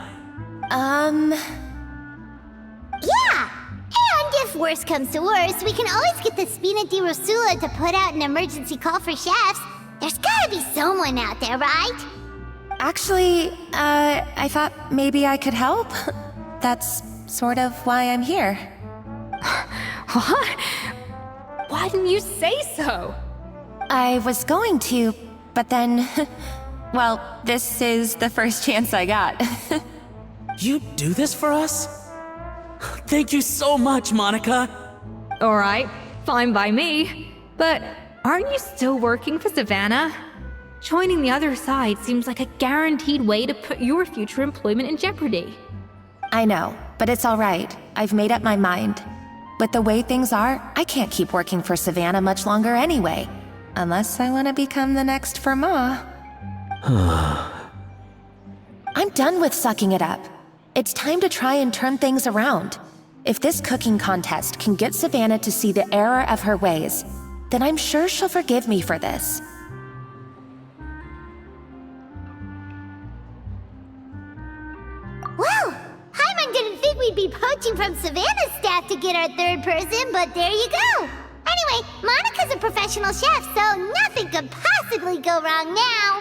Yeah! And if worse comes to worse, we can always get the Spina di Rosula to put out an emergency call for chefs. There's gotta be someone out there, right? Actually, I thought maybe I could help. That's sort of why I'm here. What? Why didn't you say so? I was going to, but then... well, this is the first chance I got. You do this for us? Thank you so much, Monica. Alright, fine by me. But aren't you still working for Savannah? Joining the other side seems like a guaranteed way to put your future employment in jeopardy. I know, but it's alright. I've made up my mind. With the way things are, I can't keep working for Savannah much longer anyway. Unless I want to become the next for Ma. I'm done with sucking it up. It's time to try and turn things around. If this cooking contest can get Savannah to see the error of her ways, then I'm sure she'll forgive me for this. Well, Hyman didn't think we'd be poaching from Savannah's staff to get our third person, but there you go. Anyway, Monica's a professional chef, so nothing could possibly go wrong now.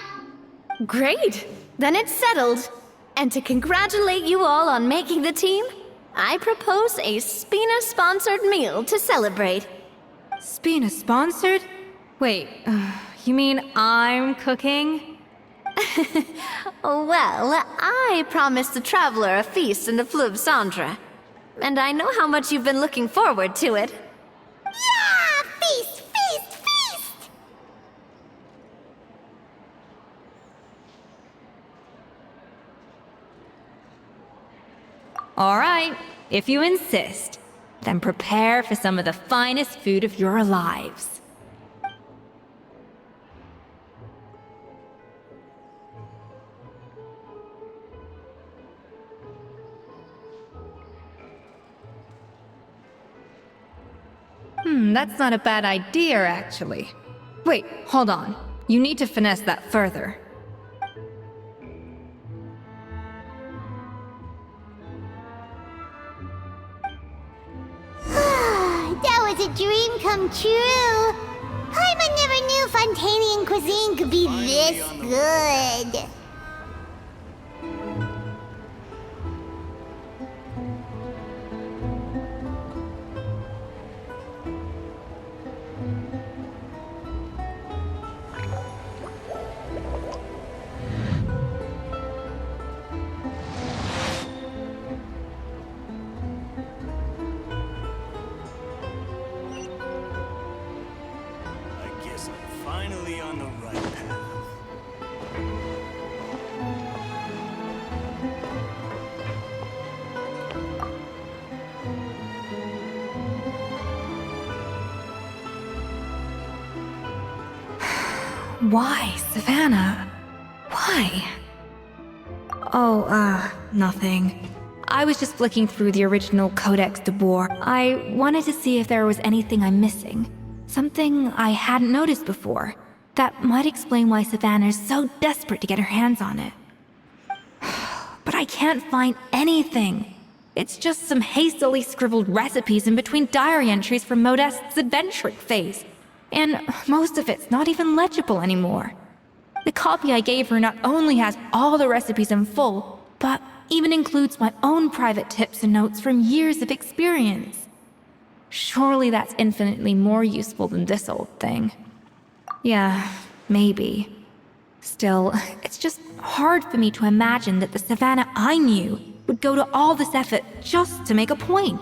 Great! Then it's settled. And to congratulate you all on making the team, I propose a Spina-sponsored meal to celebrate. Spina-sponsored? Wait, you mean I'm cooking? Well, I promised the Traveler a feast in the Fleuve Cendre. And I know how much you've been looking forward to it. Yeah! Feast, feast, feast! Alright, if you insist, then prepare for some of the finest food of your lives. That's not a bad idea, actually. Wait, hold on. You need to finesse that further. That was a dream come true. Hyman never knew Fontanian cuisine could be this good. I guess I'm finally on the right path. Why, Savannah? Why? Oh, nothing. I was just flicking through the original Codex de Boer. I wanted to see if there was anything I'm missing. Something I hadn't noticed before. That might explain why Savannah's so desperate to get her hands on it. But I can't find anything. It's just some hastily scribbled recipes in between diary entries from Modeste's adventuring phase. And most of it's not even legible anymore. The copy I gave her not only has all the recipes in full, but even includes my own private tips and notes from years of experience. Surely that's infinitely more useful than this old thing. Yeah, maybe. Still, it's just hard for me to imagine that the Savannah I knew would go to all this effort just to make a point.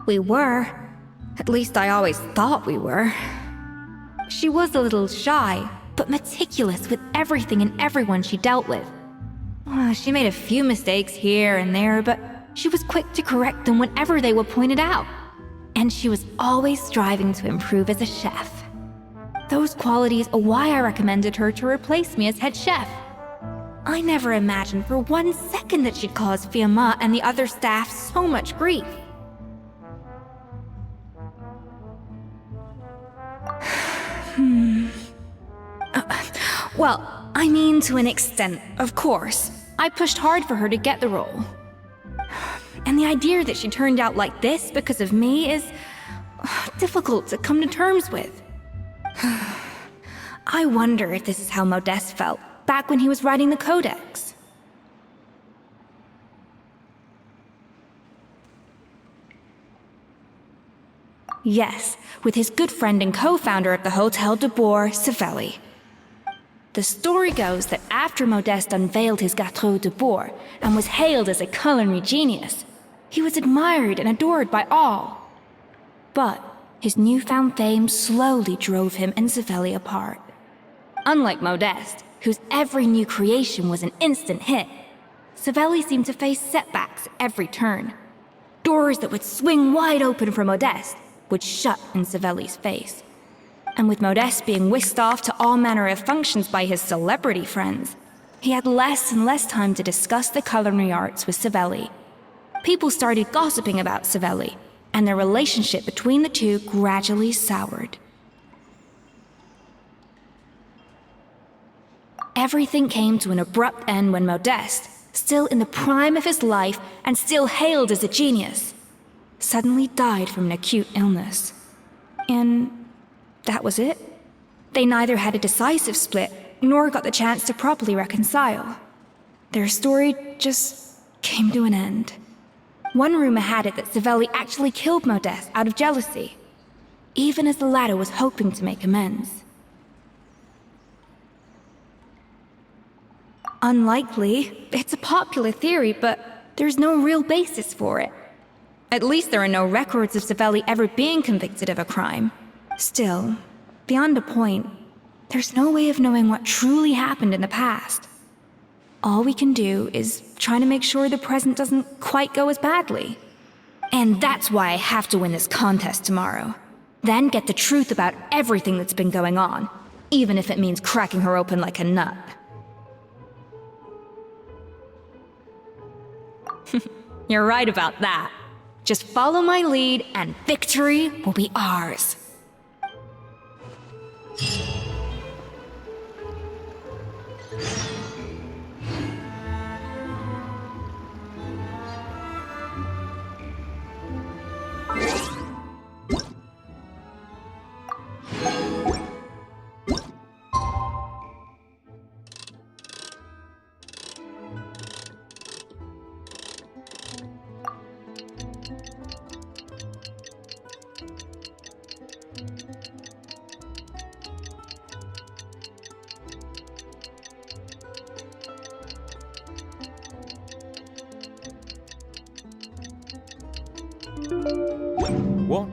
We were. At least I always thought we were. She was a little shy, but meticulous with everything and everyone she dealt with. She made a few mistakes here and there, but she was quick to correct them whenever they were pointed out. And she was always striving to improve as a chef. Those qualities are why I recommended her to replace me as head chef. I never imagined for 1 second that she'd cause Fiamma and the other staff so much grief. Well, I mean to an extent, of course. I pushed hard for her to get the role. And the idea that she turned out like this because of me is difficult to come to terms with. I wonder if this is how Modeste felt back when he was writing the Codex. Yes, with his good friend and co-founder of the Hotel de Boer, Savelli. The story goes that after Modeste unveiled his Gâteau de Boer and was hailed as a culinary genius, he was admired and adored by all. But his newfound fame slowly drove him and Savelli apart. Unlike Modeste, whose every new creation was an instant hit, Savelli seemed to face setbacks every turn. Doors that would swing wide open for Modeste would shut in Savelli's face. And with Modeste being whisked off to all manner of functions by his celebrity friends, he had less and less time to discuss the culinary arts with Savelli. People started gossiping about Savelli, and their relationship between the two gradually soured. Everything came to an abrupt end when Modeste, still in the prime of his life and still hailed as a genius, suddenly died from an acute illness. And that was it. They neither had a decisive split, nor got the chance to properly reconcile. Their story just came to an end. One rumor had it that Savelli actually killed Modeste out of jealousy, even as the latter was hoping to make amends. Unlikely. It's a popular theory, but there's no real basis for it. At least there are no records of Savelli ever being convicted of a crime. Still, beyond a point, there's no way of knowing what truly happened in the past. All we can do is try to make sure the present doesn't quite go as badly. And that's why I have to win this contest tomorrow. Then get the truth about everything that's been going on, even if it means cracking her open like a nut. You're right about that. Just follow my lead and victory will be ours. What?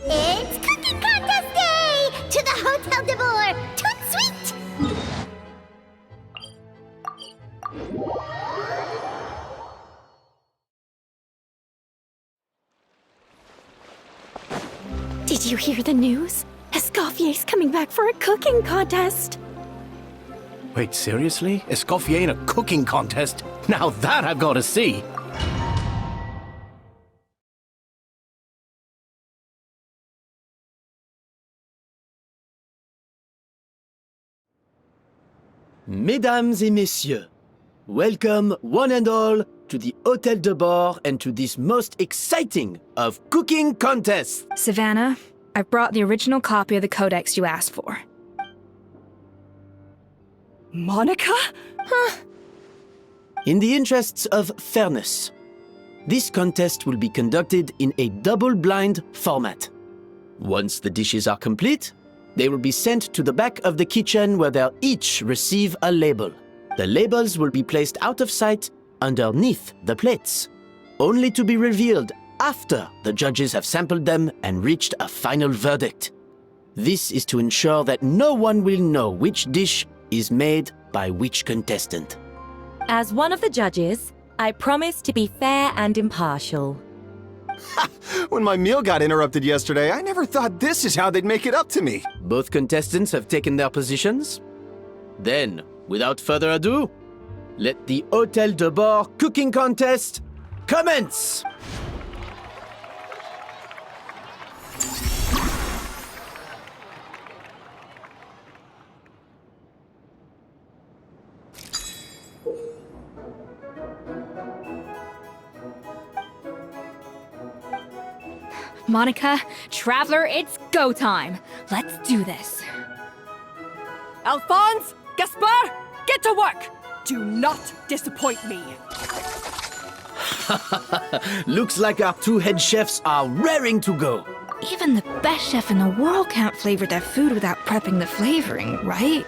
It's Cooking Contest Day! To the Hotel de Boer! Toot sweet! Did you hear the news? Escoffier's coming back for a cooking contest. Wait, seriously? Escoffier in a cooking contest? Now that I've got to see! Mesdames et messieurs, welcome one and all to the Hôtel de Boer and to this most exciting of cooking contests. Savannah, I've brought the original copy of the Codex you asked for. Monica? In the interests of fairness, this contest will be conducted in a double-blind format. Once the dishes are complete, they will be sent to the back of the kitchen where they'll each receive a label. The labels will be placed out of sight underneath the plates, only to be revealed after the judges have sampled them and reached a final verdict. This is to ensure that no one will know which dish is made by which contestant. As one of the judges, I promise to be fair and impartial. When my meal got interrupted yesterday, I never thought this is how they'd make it up to me. Both contestants have taken their positions. Then, without further ado, let the Hôtel de Bord cooking contest commence! Monica, Traveler, it's go time. Let's do this. Alphonse, Gaspar, get to work. Do not disappoint me. Looks like our two head chefs are raring to go. Even the best chef in the world can't flavor their food without prepping the flavoring, right?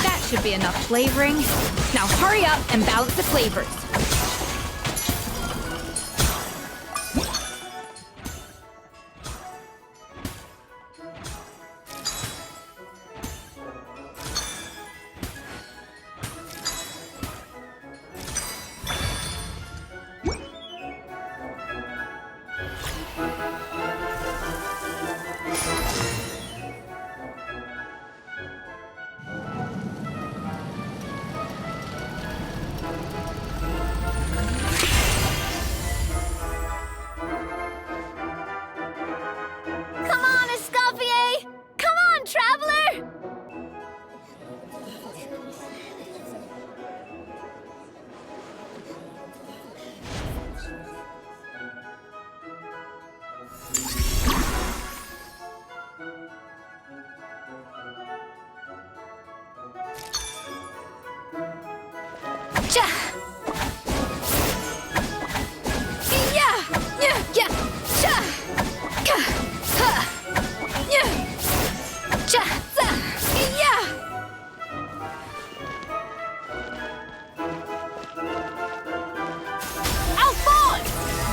That should be enough flavoring. Now hurry up and balance the flavors.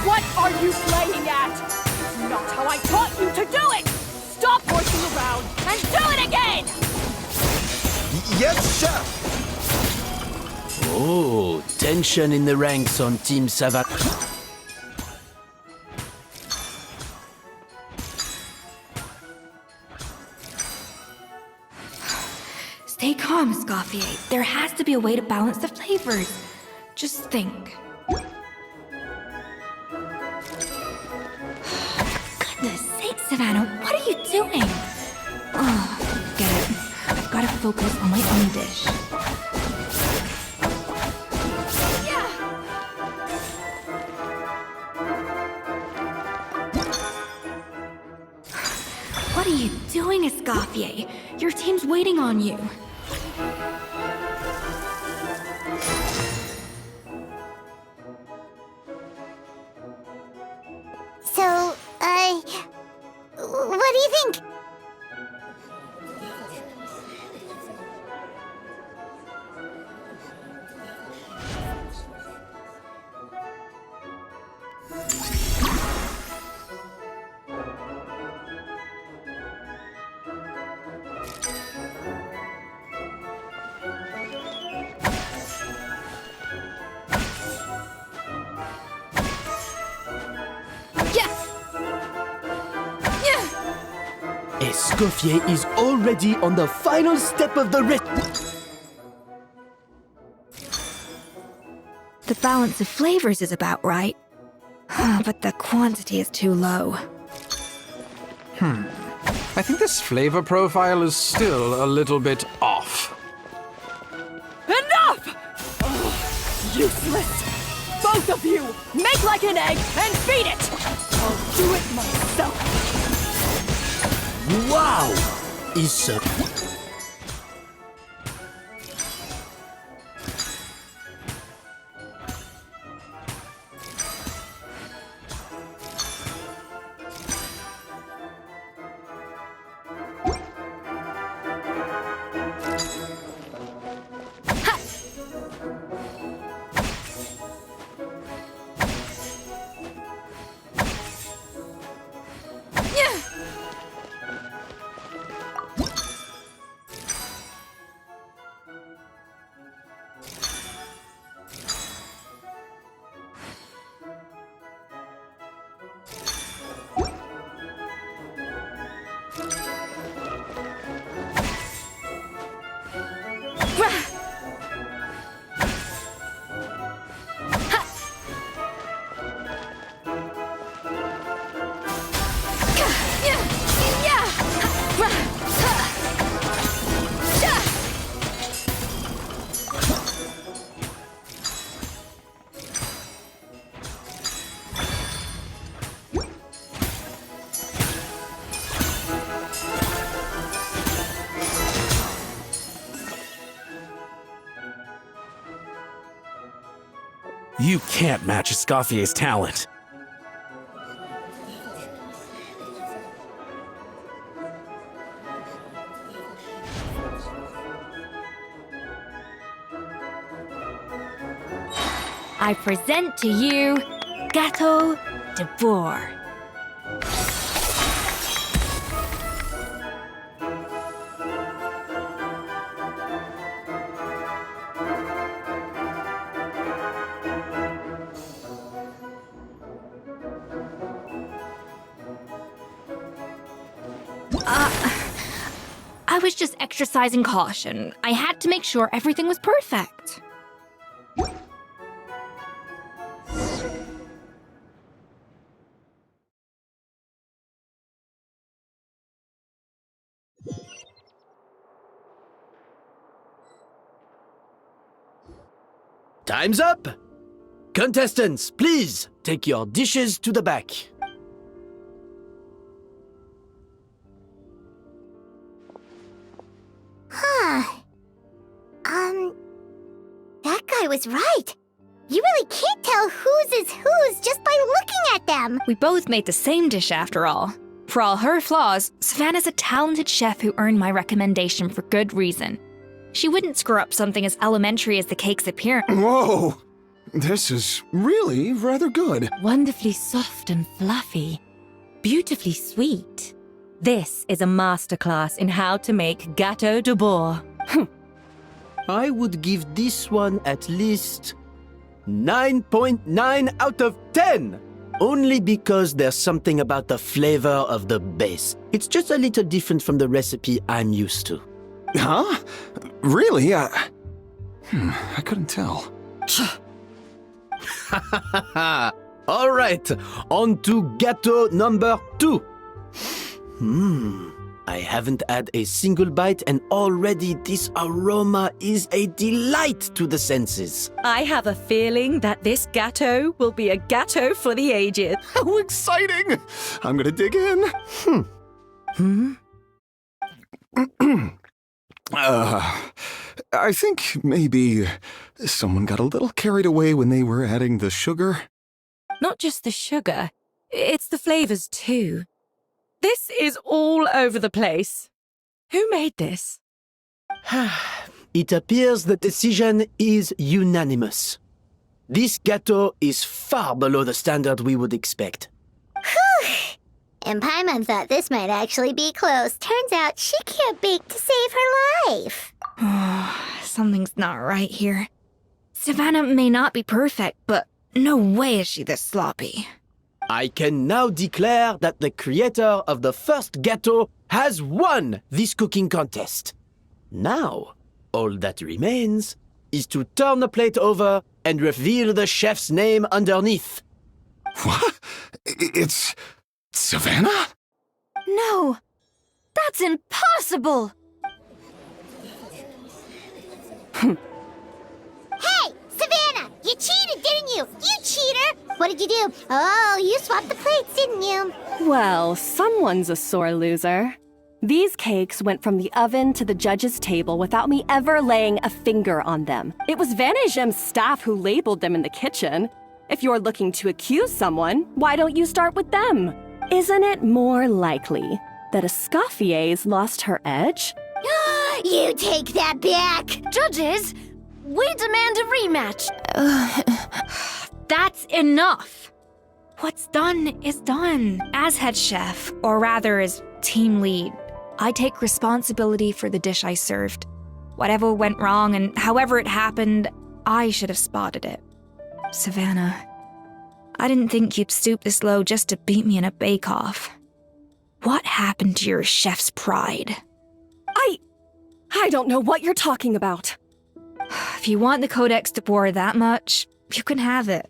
What are you playing at? Not how I taught you to do it! Stop horsing around and do it again! Yes, chef! Oh, tension in the ranks on Team Savat. Stay calm, Escoffier. There has to be a way to balance the flavors. Just think. Goodness sakes, Savannah, what are you doing? Oh, get it. I've got to focus on my own dish. What are you doing, Escoffier? Your team's waiting on you. So, what do you think? Escoffier is already on the final step of the race. The balance of flavors is about right. But the quantity is too low. I think this flavor profile is still a little bit off. Enough! Ugh, useless! Both of you, make like an egg and feed it! I'll do it myself! Wow! Is You can't match Escoffier's talent. I present to you Gateau de Boer. I was just exercising caution. I had to make sure everything was perfect. Time's up! Contestants, please take your dishes to the back. That guy was right. You really can't tell whose is whose just by looking at them. We both made the same dish after all. For all her flaws, Savannah's a talented chef who earned my recommendation for good reason. She wouldn't screw up something as elementary as the cake's appearance. Whoa! This is really rather good. Wonderfully soft and fluffy. Beautifully sweet. This is a masterclass in how to make Gateau de Boer. I would give this one at least 9.9 out of 10. Only because there's something about the flavor of the base. It's just a little different from the recipe I'm used to. Huh? Really? I couldn't tell. All right, on to Gateau number 2. I haven't had a single bite and already this aroma is a delight to the senses. I have a feeling that this Gateau will be a Gateau for the ages. How exciting! I'm gonna dig in. I think maybe someone got a little carried away when they were adding the sugar. Not just the sugar, it's the flavors too. This is all over the place. Who made this? It appears the decision is unanimous. This Gateau is far below the standard we would expect. Whew! And Paimon thought this might actually be close. Turns out she can't bake to save her life. Something's not right here. Savannah may not be perfect, but no way is she this sloppy. I can now declare that the creator of the first Gateau has won this cooking contest. Now, all that remains is to turn the plate over and reveal the chef's name underneath. What? It's Savannah? No! That's impossible! Hey, Savannah! You cheated, didn't you? You cheater! What did you do? Oh, you swapped the plates, didn't you? Well, someone's a sore loser. These cakes went from the oven to the judge's table without me ever laying a finger on them. It was Van Gem's staff who labeled them in the kitchen. If you're looking to accuse someone, why don't you start with them? Isn't it more likely that Escoffier's lost her edge? You take that back! Judges, we demand a rematch. That's enough! What's done is done. As head chef, or rather as team lead, I take responsibility for the dish I served. Whatever went wrong and however it happened, I should have spotted it. Savannah, I didn't think you'd stoop this low just to beat me in a bake-off. What happened to your chef's pride? I don't know what you're talking about. If you want the Codex de Boer that much, you can have it.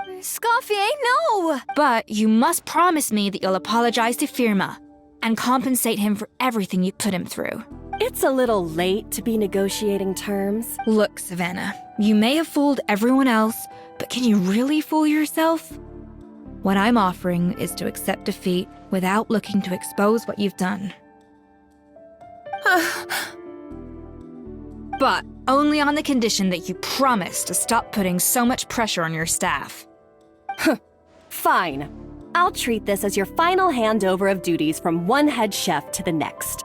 Escoffier, no! But you must promise me that you'll apologize to Firma and compensate him for everything you put him through. It's a little late to be negotiating terms. Look, Savannah, you may have fooled everyone else, but can you really fool yourself? What I'm offering is to accept defeat without looking to expose what you've done. But only on the condition that you promise to stop putting so much pressure on your staff. Fine. I'll treat this as your final handover of duties from one head chef to the next.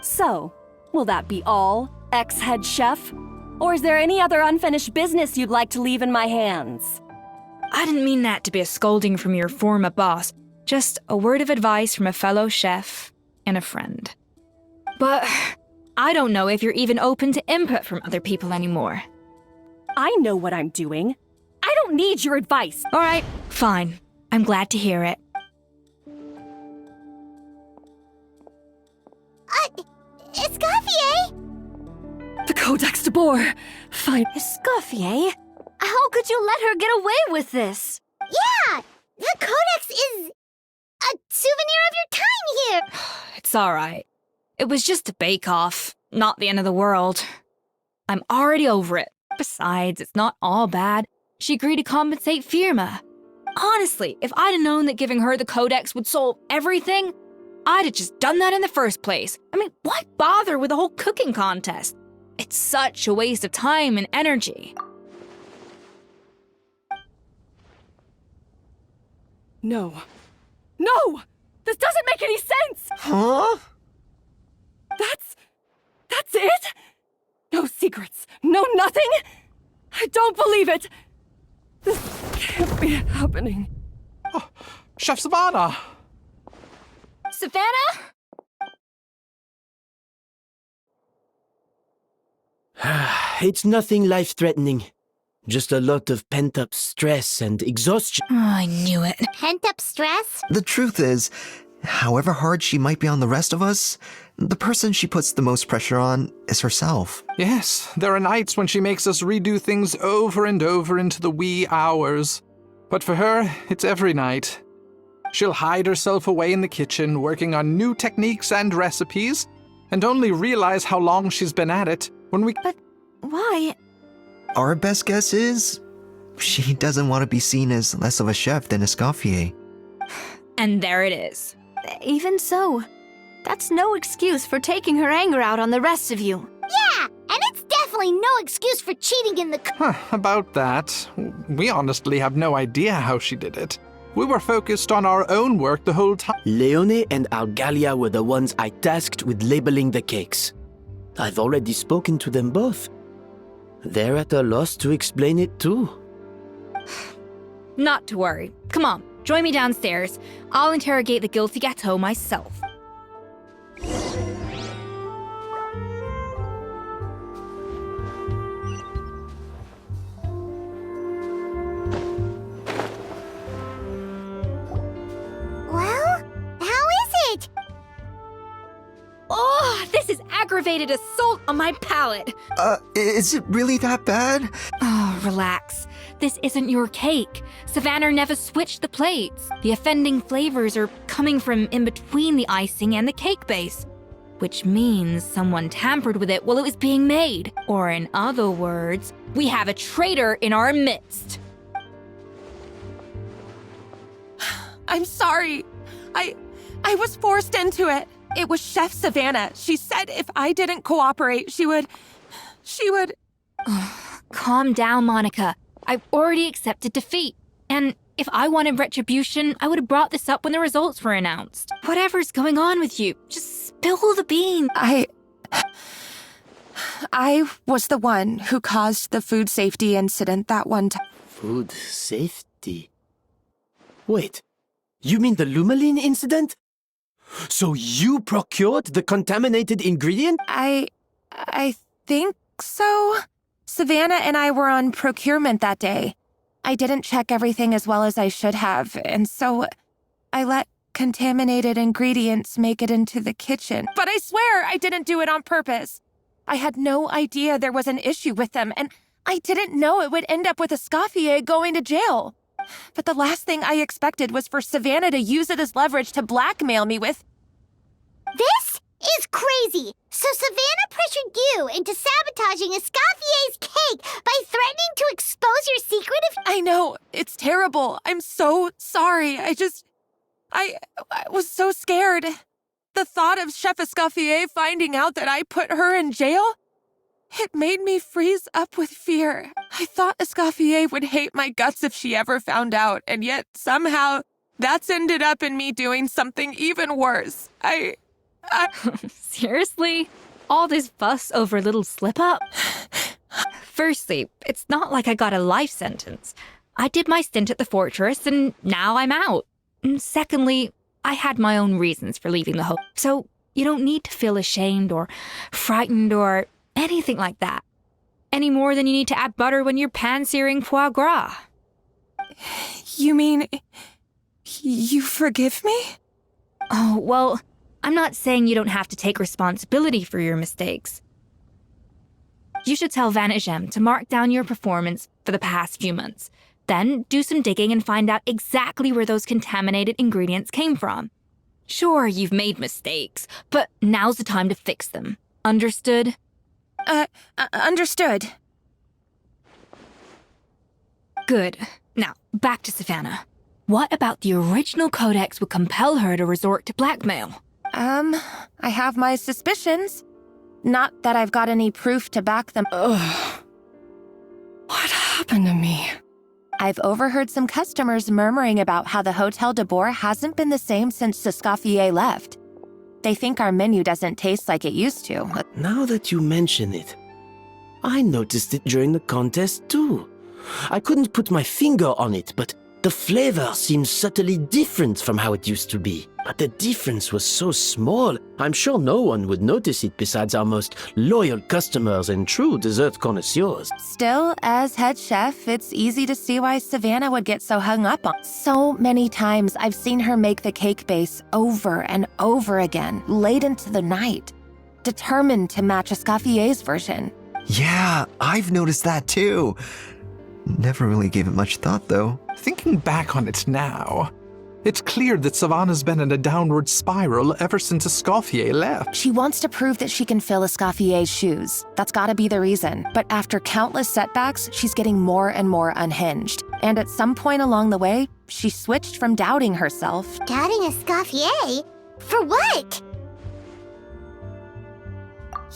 So, will that be all, ex-head chef? Or is there any other unfinished business you'd like to leave in my hands? I didn't mean that to be a scolding from your former boss, just a word of advice from a fellow chef and a friend. But I don't know if you're even open to input from other people anymore. I know what I'm doing. I don't need your advice. All right, fine. I'm glad to hear it. Escoffier? The Codex de Boer. Fine. Escoffier? How could you let her get away with this? Yeah! The Codex is a souvenir of your time here! It's all right. It was just a bake-off, not the end of the world. I'm already over it. Besides, it's not all bad. She agreed to compensate Firma. Honestly, if I'd have known that giving her the Codex would solve everything, I'd have just done that in the first place. I mean, why bother with the whole cooking contest? It's such a waste of time and energy. No. No! This doesn't make any sense! Huh? That's it? No secrets, no nothing? I don't believe it! This can't be happening. Oh, Chef Savannah! Savannah? It's nothing life-threatening. Just a lot of pent-up stress and exhaustion. Oh, I knew it. Pent-up stress? The truth is, however hard she might be on the rest of us, the person she puts the most pressure on is herself. Yes, there are nights when she makes us redo things over and over into the wee hours. But for her, it's every night. She'll hide herself away in the kitchen, working on new techniques and recipes, and only realize how long she's been at it when we— But why? Our best guess is she doesn't want to be seen as less of a chef than Escoffier. And there it is. Even so, that's no excuse for taking her anger out on the rest of you. Yeah, and it's definitely no excuse for cheating in the— About that, we honestly have no idea how she did it. We were focused on our own work the whole time. Leone and Algalia were the ones I tasked with labeling the cakes. I've already spoken to them both. They're at a loss to explain it too. Not to worry. Come on, join me downstairs. I'll interrogate the guilty gâteau myself. Well, how is it? Oh, this is aggravated assault on my palate. Is it really that bad? Oh, relax. This isn't your cake. Savannah never switched the plates. The offending flavors are coming from in between the icing and the cake base, which means someone tampered with it while it was being made. Or in other words, we have a traitor in our midst. I'm sorry. I was forced into it. It was Chef Savannah. She said if I didn't cooperate, she would... Calm down, Monica. I've already accepted defeat. And if I wanted retribution, I would have brought this up when the results were announced. Whatever's going on with you, just spill the beans. I was the one who caused the food safety incident that one time. Food safety? Wait, you mean the Lumaline incident? So you procured the contaminated ingredient? I think so. Savannah and I were on procurement that day. I didn't check everything as well as I should have, and so I let contaminated ingredients make it into the kitchen. But I swear I didn't do it on purpose. I had no idea there was an issue with them, and I didn't know it would end up with Escoffier going to jail. But the last thing I expected was for Savannah to use it as leverage to blackmail me with... This is crazy! So Savannah pressured you into sabotaging Escoffier's cake by threatening to expose your secret if— I know, it's terrible. I'm so sorry. I was so scared. The thought of Chef Escoffier finding out that I put her in jail? It made me freeze up with fear. I thought Escoffier would hate my guts if she ever found out, and yet somehow that's ended up in me doing something even worse. Seriously? All this fuss over a little slip-up? Firstly, it's not like I got a life sentence. I did my stint at the fortress, and now I'm out. And secondly, I had my own reasons for leaving the home, so you don't need to feel ashamed or frightened or anything like that. Any more than you need to add butter when you're pan-searing foie gras. You mean, you forgive me? Oh, well, I'm not saying you don't have to take responsibility for your mistakes. You should tell Vanagem to mark down your performance for the past few months. Then do some digging and find out exactly where those contaminated ingredients came from. Sure, you've made mistakes, but now's the time to fix them. Understood? Understood. Good. Now, back to Savannah. What about the original codex would compel her to resort to blackmail? I have my suspicions. Not that I've got any proof to back them. Ugh. What happened to me? I've overheard some customers murmuring about how the Hotel de Boer hasn't been the same since Escoffier left. They think our menu doesn't taste like it used to. Now that you mention it, I noticed it during the contest too. I couldn't put my finger on it, but the flavor seems subtly different from how it used to be. But the difference was so small, I'm sure no one would notice it besides our most loyal customers and true dessert connoisseurs. Still, as head chef, it's easy to see why Savannah would get so hung up on. So many times I've seen her make the cake base over and over again, late into the night, determined to match Escoffier's version. Yeah, I've noticed that too. Never really gave it much thought, though. Thinking back on it now, it's clear that Savannah's been in a downward spiral ever since Escoffier left. She wants to prove that she can fill Escoffier's shoes. That's gotta be the reason. But after countless setbacks, she's getting more and more unhinged. And at some point along the way, she switched from doubting herself. Doubting Escoffier? For what?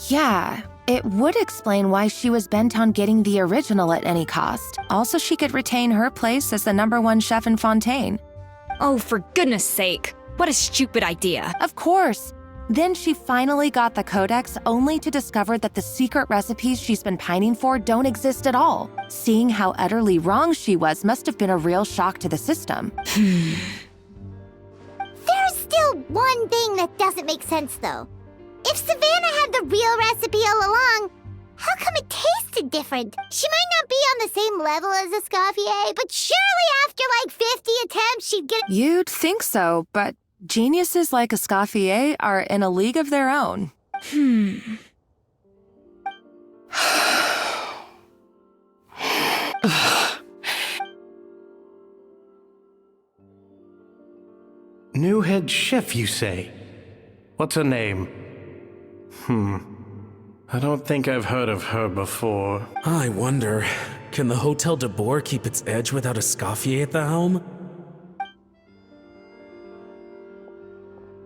Yeah, it would explain why she was bent on getting the original at any cost. Also, she could retain her place as the #1 chef in Fontaine. Oh, for goodness sake. What a stupid idea. Of course. Then she finally got the codex only to discover that the secret recipes she's been pining for don't exist at all. Seeing how utterly wrong she was must have been a real shock to the system. There's still one thing that doesn't make sense, though. If Savannah had the real recipe all along, how come it tasted different? She might not be on the same level as Escoffier, but surely after like 50 attempts she'd get... You'd think so, but geniuses like Escoffier are in a league of their own. New head chef, you say? What's her name? I don't think I've heard of her before. I wonder, can the Hotel de Boer keep its edge without Escoffier at the helm?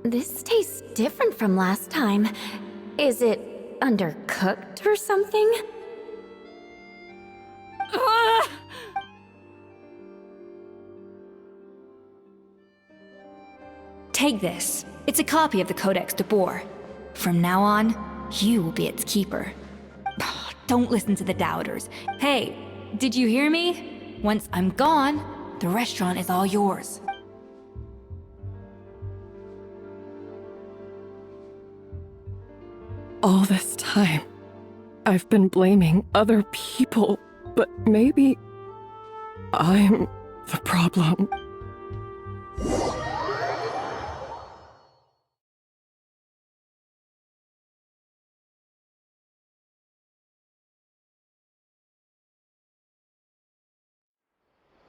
This tastes different from last time. Is it undercooked or something? Take this. It's a copy of the Codex de Boer. From now on, you will be its keeper. Don't listen to the doubters. Hey, did you hear me? Once I'm gone, the restaurant is all yours. All this time, I've been blaming other people, but maybe I'm the problem.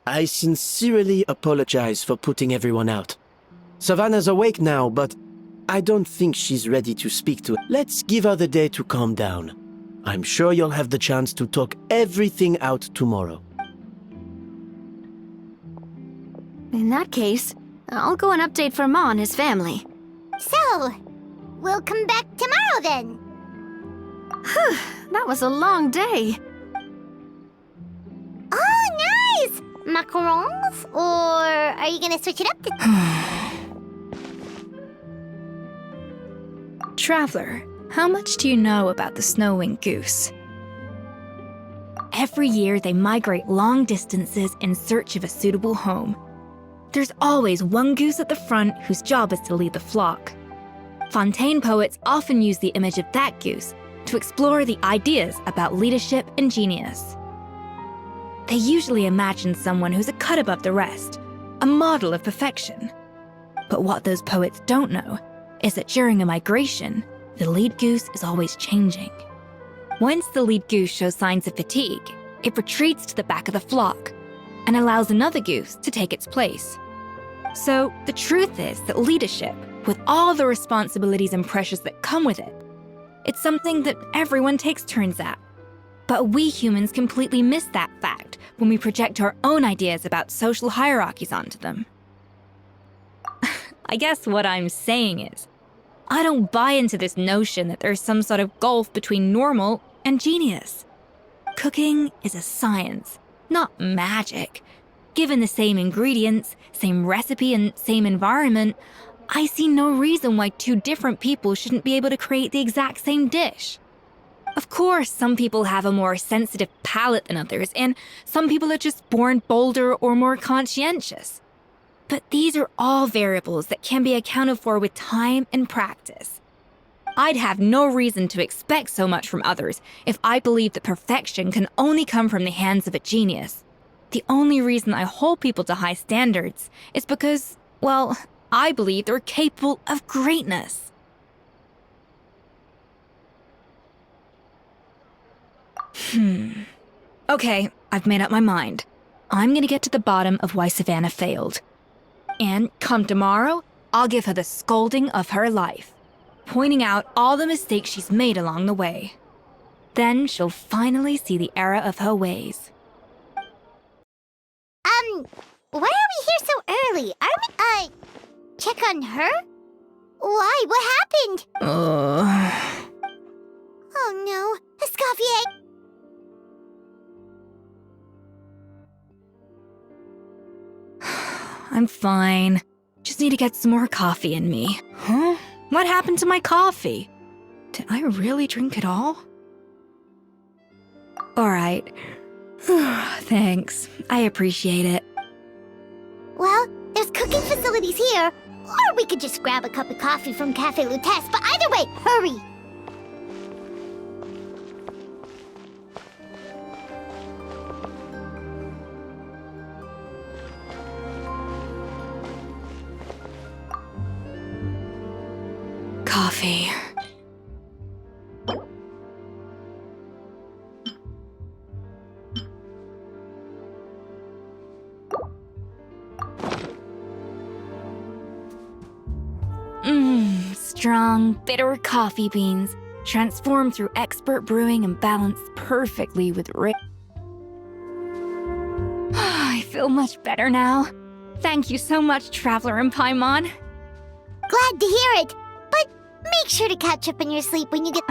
I sincerely apologize for putting everyone out. Savannah's awake now, but I don't think she's ready to speak to. Let's give her the day to calm down. I'm sure you'll have the chance to talk everything out tomorrow. In that case, I'll go and update for Ma and his family. So, we'll come back tomorrow then. That was a long day. Oh, nice! Macarons? Or are you gonna switch it up to... Traveler, how much do you know about the snow-winged goose? Every year, they migrate long distances in search of a suitable home. There's always one goose at the front whose job is to lead the flock. Fontaine poets often use the image of that goose to explore the ideas about leadership and genius. They usually imagine someone who's a cut above the rest, a model of perfection. But what those poets don't know is that during a migration, the lead goose is always changing. Once the lead goose shows signs of fatigue, it retreats to the back of the flock and allows another goose to take its place. So the truth is that leadership, with all the responsibilities and pressures that come with it, it's something that everyone takes turns at. But we humans completely miss that fact when we project our own ideas about social hierarchies onto them. I guess what I'm saying is, I don't buy into this notion that there's some sort of gulf between normal and genius. Cooking is a science, not magic. Given the same ingredients, same recipe, and same environment, I see no reason why two different people shouldn't be able to create the exact same dish. Of course, some people have a more sensitive palate than others, and some people are just born bolder or more conscientious. But these are all variables that can be accounted for with time and practice. I'd have no reason to expect so much from others if I believed that perfection can only come from the hands of a genius. The only reason I hold people to high standards is because, well, I believe they're capable of greatness. Okay, I've made up my mind. I'm gonna get to the bottom of why Savannah failed. And come tomorrow, I'll give her the scolding of her life, pointing out all the mistakes she's made along the way. Then she'll finally see the error of her ways. Why are we here so early? Are we, check on her? Why? What happened? Oh no, Escoffier! I'm fine. Just need to get some more coffee in me. Huh? What happened to my coffee? Did I really drink it all? Alright. Thanks. I appreciate it. Well, there's cooking facilities here, or we could just grab a cup of coffee from Cafe Lutece, but either way, hurry! Coffee. Strong, bitter coffee beans, transformed through expert brewing and balanced perfectly with rich. I feel much better now. Thank you so much, Traveler and Paimon. Glad to hear it, but make sure to catch up on your sleep when you get...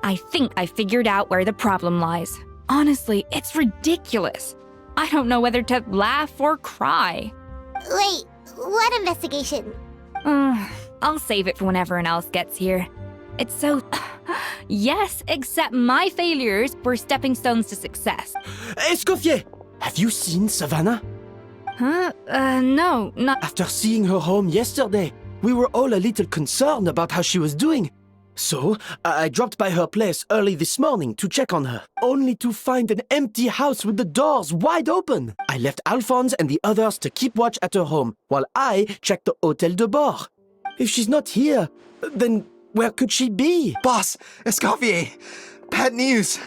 I think I figured out where the problem lies. Honestly, it's ridiculous. I don't know whether to laugh or cry. Wait, what investigation? I'll save it for when everyone else gets here. It's so... Yes, except my failures were stepping stones to success. Escoffier! Have you seen Savannah? Huh? No, not... After seeing her home yesterday, we were all a little concerned about how she was doing. So, I dropped by her place early this morning to check on her, only to find an empty house with the doors wide open. I left Alphonse and the others to keep watch at her home, while I checked the Hôtel de Bord. If she's not here, then where could she be? Boss, Escoffier, bad news.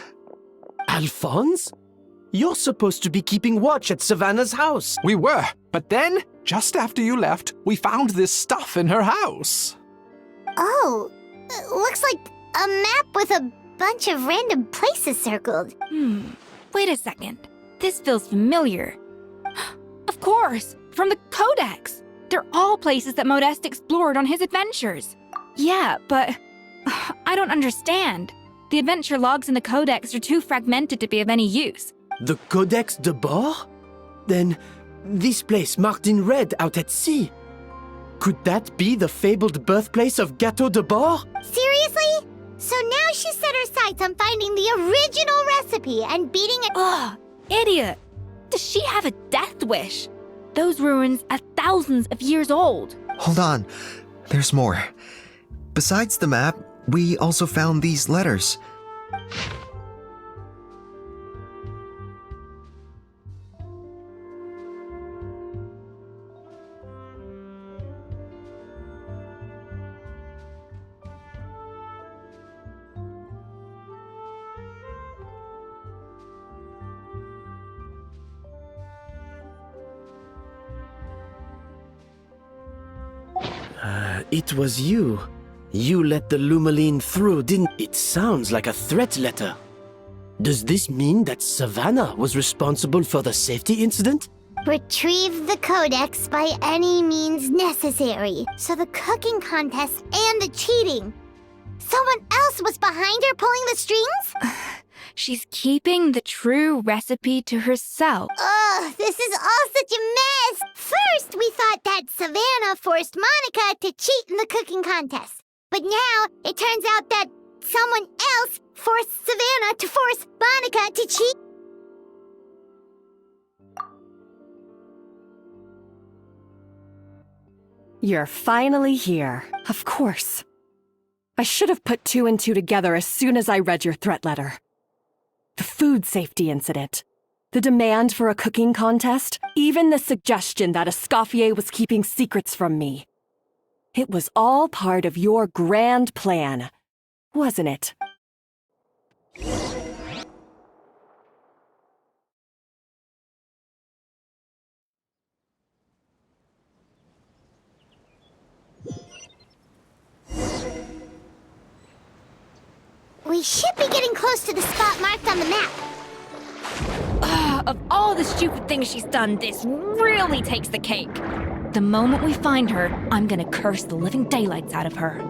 Alphonse? You're supposed to be keeping watch at Savannah's house. We were, but then, just after you left, we found this stuff in her house. Oh, looks like a map with a bunch of random places circled. Wait a second. This feels familiar. Of course, from the Codex. They're all places that Modeste explored on his adventures. Yeah, but I don't understand. The adventure logs in the codex are too fragmented to be of any use. The Codex de Bord? Then, this place marked in red out at sea. Could that be the fabled birthplace of Gâteau de Bord? Seriously? So now she set her sights on finding the original recipe and beating it. Ugh, idiot! Does she have a death wish? Those ruins are thousands of years old. Hold on. There's more. Besides the map, we also found these letters. It was you. You let the Lumaline through, didn't it? Sounds like a threat letter. Does this mean that Savannah was responsible for the safety incident? Retrieve the codex by any means necessary. So the cooking contest and the cheating. Someone else was behind her pulling the strings? She's keeping the true recipe to herself. Ugh, this is all such a mess! First, we thought that Savannah forced Monica to cheat in the cooking contest. But now, it turns out that someone else forced Savannah to force Monica to cheat. You're finally here. Of course. I should have put 2 and 2 together as soon as I read your threat letter. The food safety incident, the demand for a cooking contest, even the suggestion that Escoffier was keeping secrets from me. It was all part of your grand plan, wasn't it? We should be getting close to the spot marked on the map. Of all the stupid things she's done, this really takes the cake. The moment we find her, I'm gonna curse the living daylights out of her.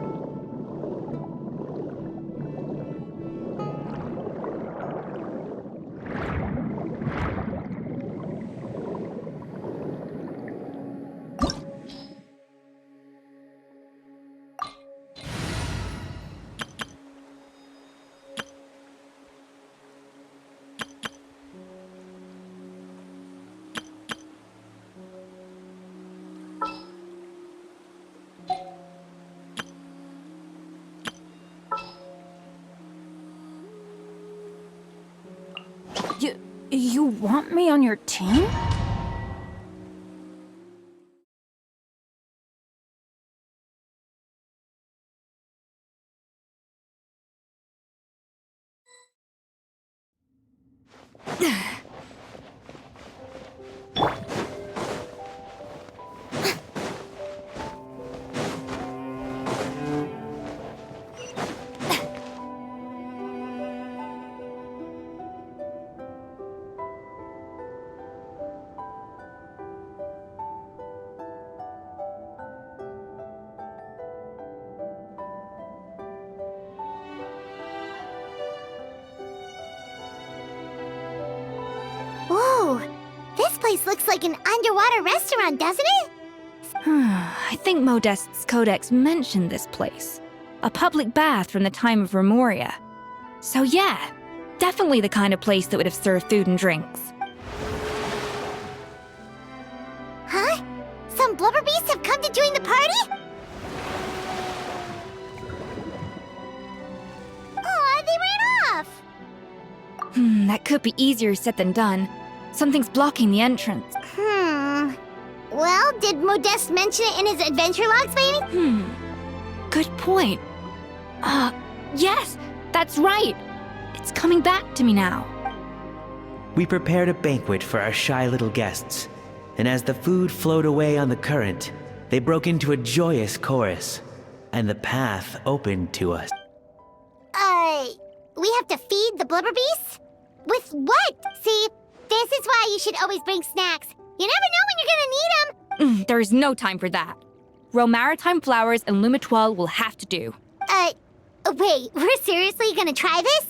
You want me on your team? Whoa, this place looks like an underwater restaurant, doesn't it? I think Modest's codex mentioned this place. A public bath from the time of Remoria. So yeah, definitely the kind of place that would have served food and drinks. Huh? Some blubber beasts have come to join the party? Aw, they ran off! That could be easier said than done. Something's blocking the entrance. Well, did Modeste mention it in his adventure logs, maybe? Good point. Yes, that's right. It's coming back to me now. We prepared a banquet for our shy little guests, and as the food flowed away on the current, they broke into a joyous chorus, and the path opened to us. We have to feed the blubber beasts? With what? See, this is why you should always bring snacks. You never know when you're gonna need them. There's no time for that. Romaritime flowers and Lumitoile will have to do. Wait, we're seriously gonna try this?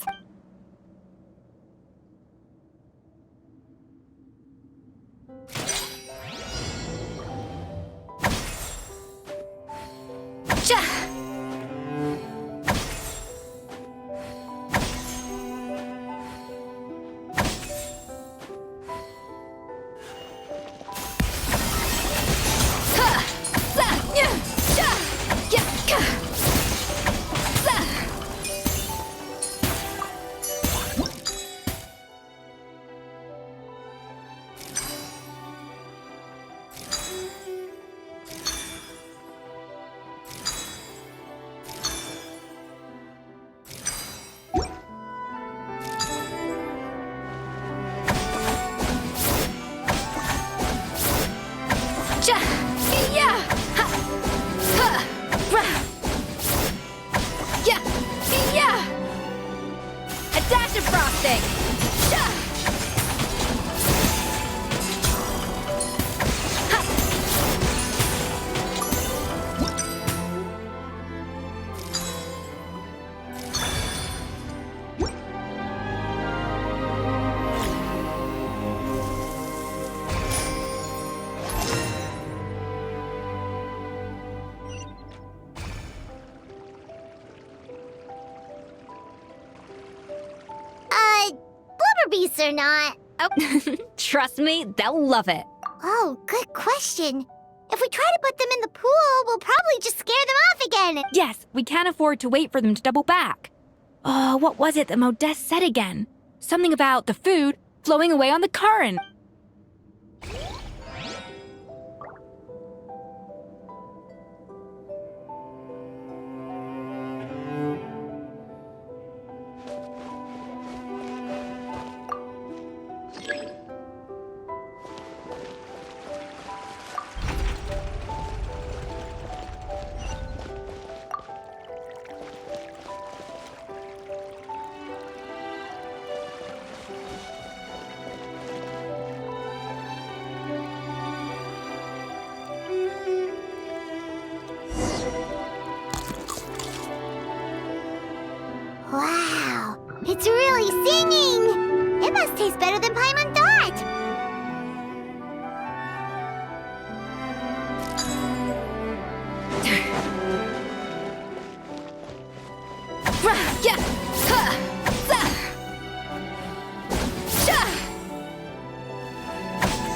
A dash of frosting! Blubber beasts or not? Oh, trust me, they'll love it. Oh, good question. If we try to put them in the pool, we'll probably just scare them off again. Yes, we can't afford to wait for them to double back. Oh, what was it that Modeste said again? Something about the food flowing away on the current. Wow, it's really singing! It must taste better than Paimon thought!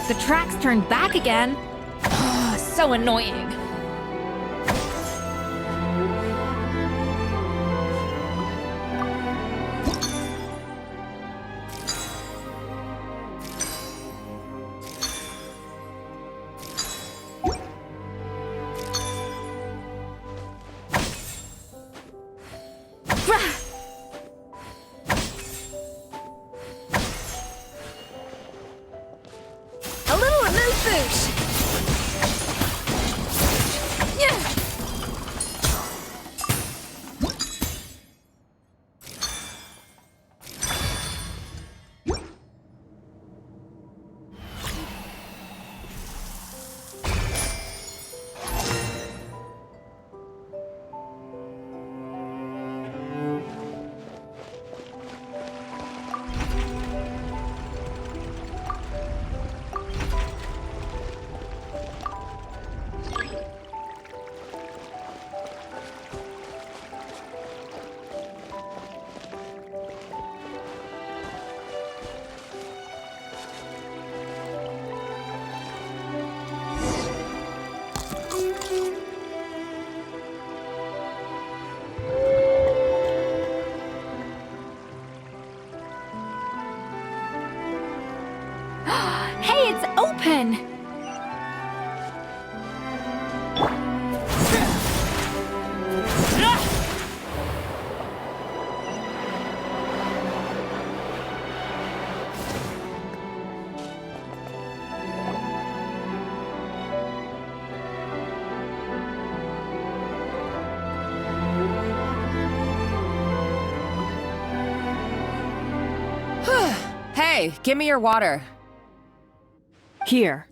The tracks turned back again. So annoying. A little amuse-bouche! Hey, it's open! Hey, give me your water. Here.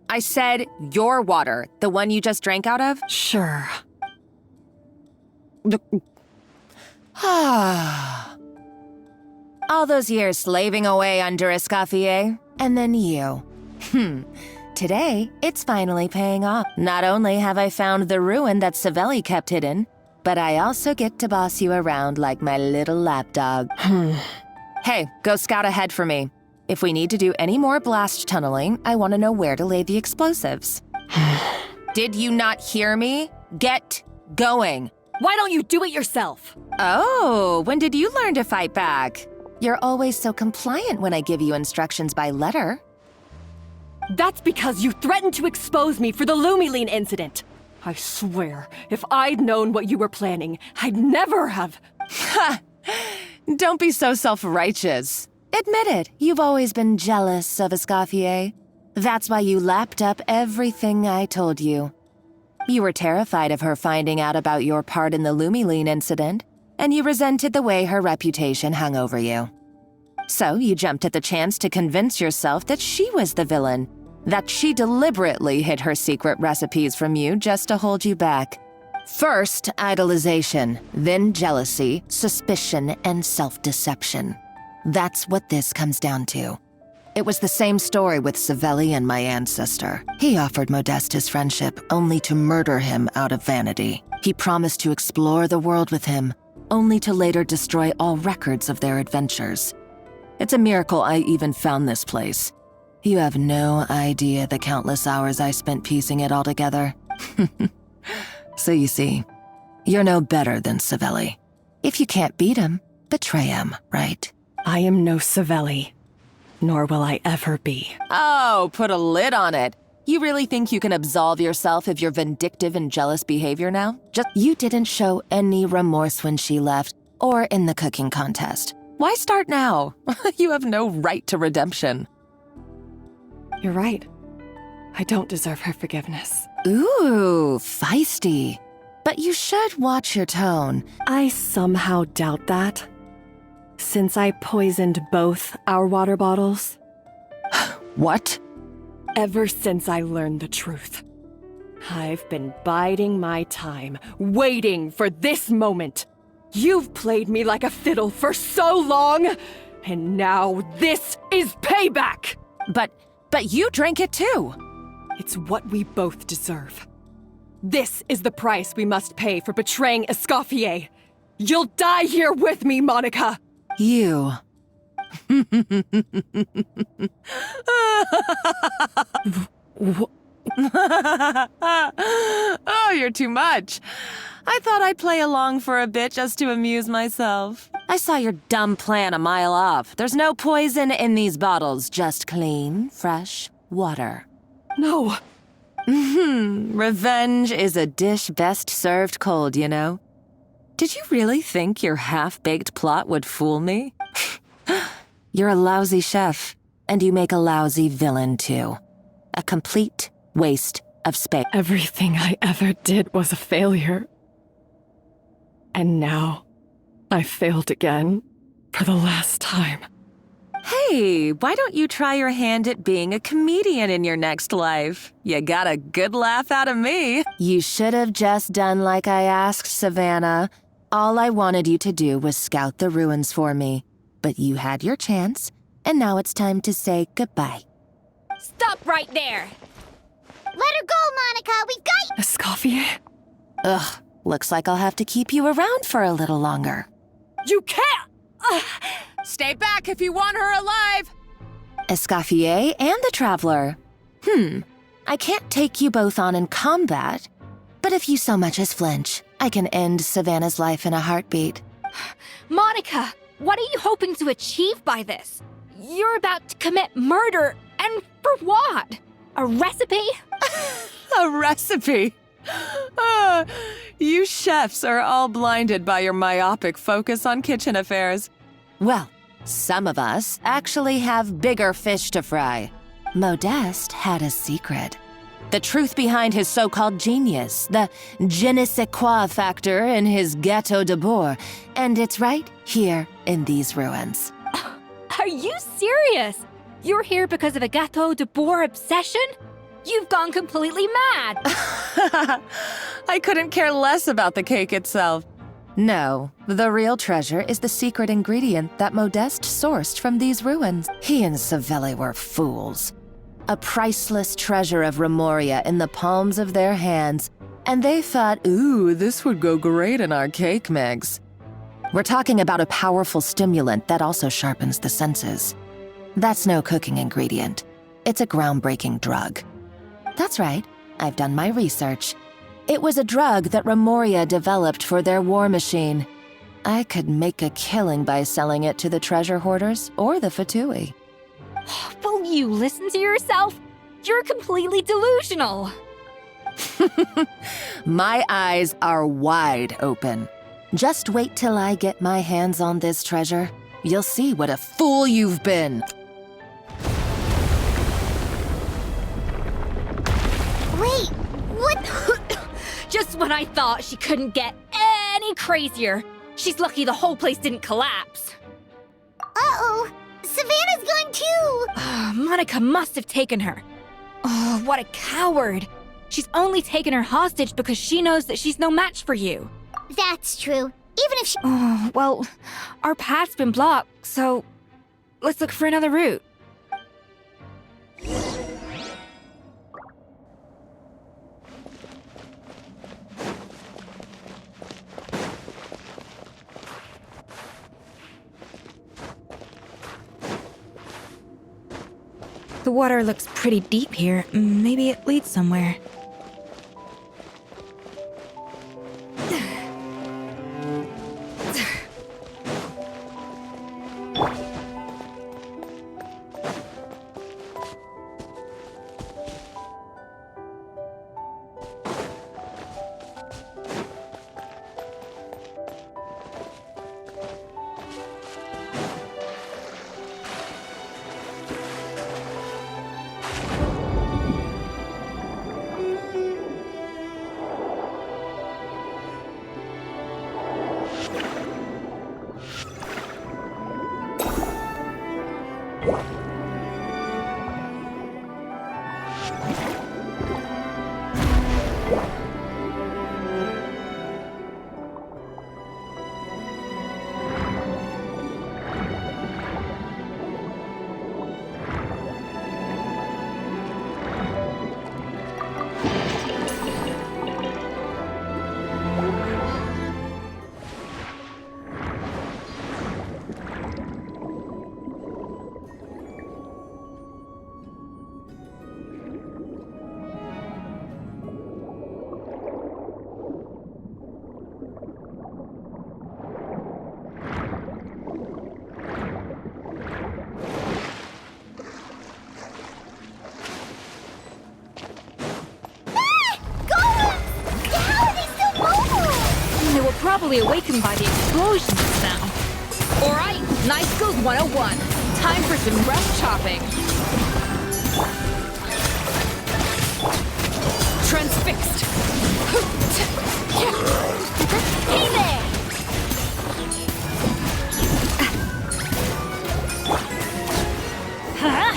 I said your water, the one you just drank out of? Sure. All those years slaving away under Escoffier, and then you. Today, it's finally paying off. Not only have I found the ruin that Savelli kept hidden, but I also get to boss you around like my little lapdog. Hey, go scout ahead for me. If we need to do any more blast tunneling, I want to know where to lay the explosives. Did you not hear me? Get going. Why don't you do it yourself? Oh, when did you learn to fight back? You're always so compliant when I give you instructions by letter. That's because you threatened to expose me for the Lumiline incident. I swear, if I'd known what you were planning, I'd never have... Ha! Don't be so self-righteous. Admit it, you've always been jealous of Escoffier. That's why you lapped up everything I told you. You were terrified of her finding out about your part in the Lumiline incident, and you resented the way her reputation hung over you. So you jumped at the chance to convince yourself that she was the villain, that she deliberately hid her secret recipes from you just to hold you back. First, idolization, then jealousy, suspicion, and self-deception. That's what this comes down to. It was the same story with Savelli and my ancestor. He offered Modeste his friendship, only to murder him out of vanity. He promised to explore the world with him, only to later destroy all records of their adventures. It's a miracle I even found this place. You have no idea the countless hours I spent piecing it all together. So you see, you're no better than Savelli. If you can't beat him, betray him, right? I am no Savelli, nor will I ever be. Oh, put a lid on it. You really think you can absolve yourself of your vindictive and jealous behavior now? You didn't show any remorse when she left, or in the cooking contest. Why start now? You have no right to redemption. You're right. I don't deserve her forgiveness. Ooh, feisty. But you should watch your tone. I somehow doubt that. Since I poisoned both our water bottles. What? Ever since I learned the truth. I've been biding my time, waiting for this moment. You've played me like a fiddle for so long, and now this is payback! But you drank it too. It's what we both deserve. This is the price we must pay for betraying Escoffier. You'll die here with me, Monica! You. Oh, you're too much. I thought I'd play along for a bit just to amuse myself. I saw your dumb plan a mile off. There's no poison in these bottles, just clean, fresh water. No. Revenge is a dish best served cold, you know? Did you really think your half-baked plot would fool me? You're a lousy chef, and you make a lousy villain, too. A complete waste of space. Everything I ever did was a failure. And now, I failed again, for the last time. Hey, why don't you try your hand at being a comedian in your next life? You got a good laugh out of me. You should have just done like I asked, Savannah. All I wanted you to do was scout the ruins for me. But you had your chance, and now it's time to say goodbye. Stop right there! Let her go, Monica! We've got... Escoffier? Ugh, looks like I'll have to keep you around for a little longer. You can't! Stay back if you want her alive! Escoffier and the Traveler. I can't take you both on in combat, but if you so much as flinch, I can end Savannah's life in a heartbeat. Monica, what are you hoping to achieve by this? You're about to commit murder, and for what? A recipe? A recipe? You chefs are all blinded by your myopic focus on kitchen affairs. Well, some of us actually have bigger fish to fry. Modeste had a secret. The truth behind his so-called genius, the je ne sais quoi factor in his Gâteau de Bourg, and it's right here in these ruins. Are you serious? You're here because of a Gâteau de Bourg obsession? You've gone completely mad! I couldn't care less about the cake itself. No, the real treasure is the secret ingredient that Modeste sourced from these ruins. He and Savelli were fools. A priceless treasure of Remoria in the palms of their hands, and they thought, ooh, this would go great in our cake mix. We're talking about a powerful stimulant that also sharpens the senses. That's no cooking ingredient. It's a groundbreaking drug. That's right, I've done my research. It was a drug that Remoria developed for their war machine. I could make a killing by selling it to the treasure hoarders or the Fatui. Will you listen to yourself? You're completely delusional. My eyes are wide open. Just wait till I get my hands on this treasure. You'll see what a fool you've been. Wait, what? Just when I thought she couldn't get any crazier. She's lucky the whole place didn't collapse. Uh-oh, Savannah's going too! Monica must have taken her. Oh, what a coward. She's only taken her hostage because she knows that she's no match for you. That's true. Even if she... Oh, well, our path's been blocked, so let's look for another route. The water looks pretty deep here. Maybe it leads somewhere. Probably awakened by the explosion just now. Alright, Night Skills 101. Time for some rough chopping. Transfixed. Hey there! Huh?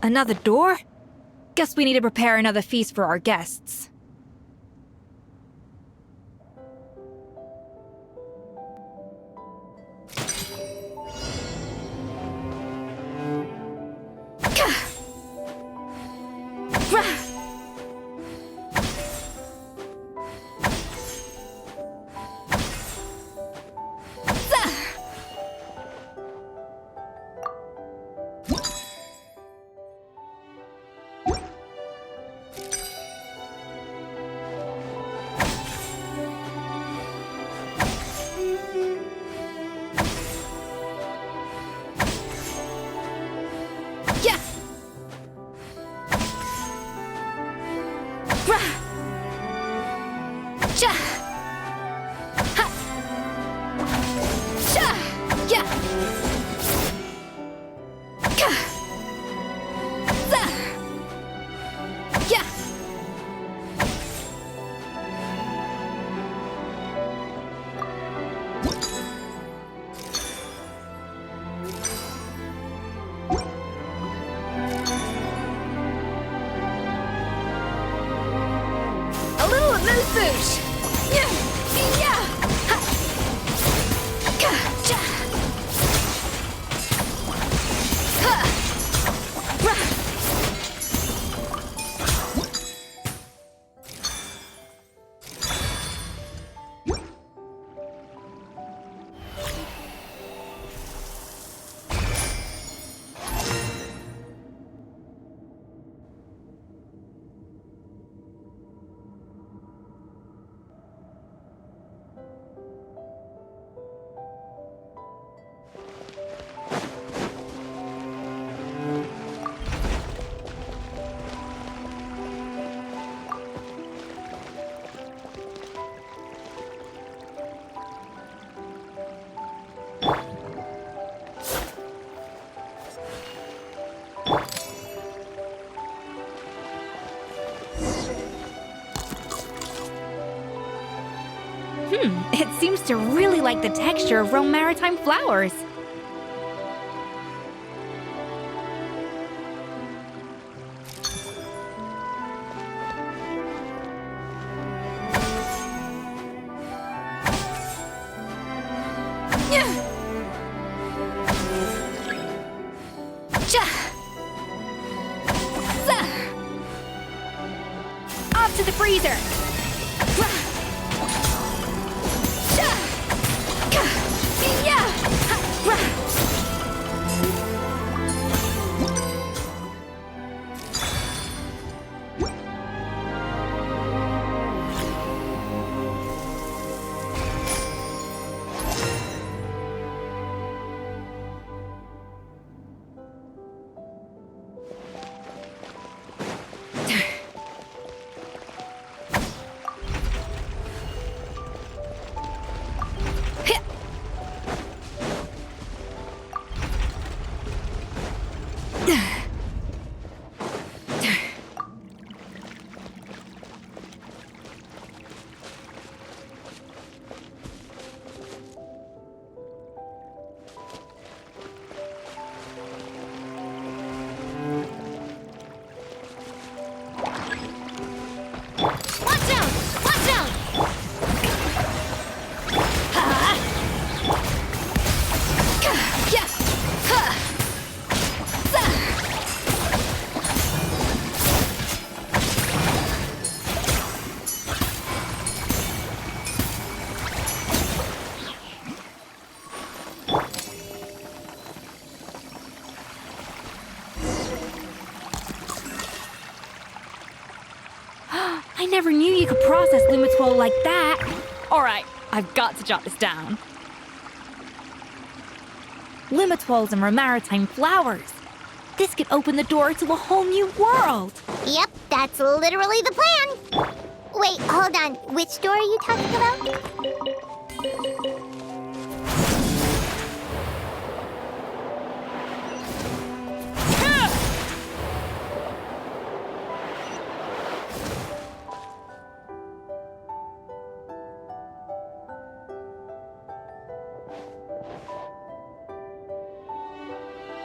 Another door? Guess we need to prepare another feast for our guests. It seems to really like the texture of Rome maritime flowers. Off to the freezer! I never knew you could process Lumitwol like that. Alright, I've got to jot this down. Lumitwols and maritime flowers. This could open the door to a whole new world. Yep, that's literally the plan. Wait, hold on. Which door are you talking about?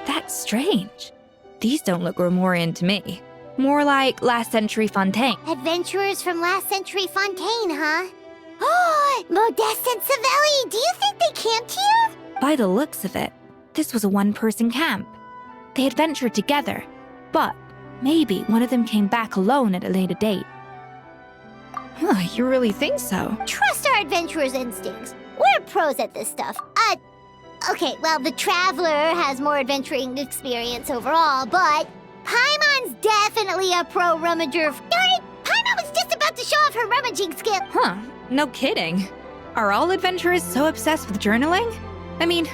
That's strange. These don't look Romorian to me. More like last century Fontaine. Adventurers from last century Fontaine, huh? Oh, Modeste and Savelli, do you think they camped here? By the looks of it, this was a one-person camp. They adventured together, but maybe one of them came back alone at a later date. Huh, you really think so? Trust our adventurers' instincts. We're pros at this stuff. Okay, well, the Traveler has more adventuring experience overall, but Paimon's definitely a pro rummager. Darn it! Paimon was just about to show off her rummaging skill. Huh, no kidding. Are all adventurers so obsessed with journaling? I mean,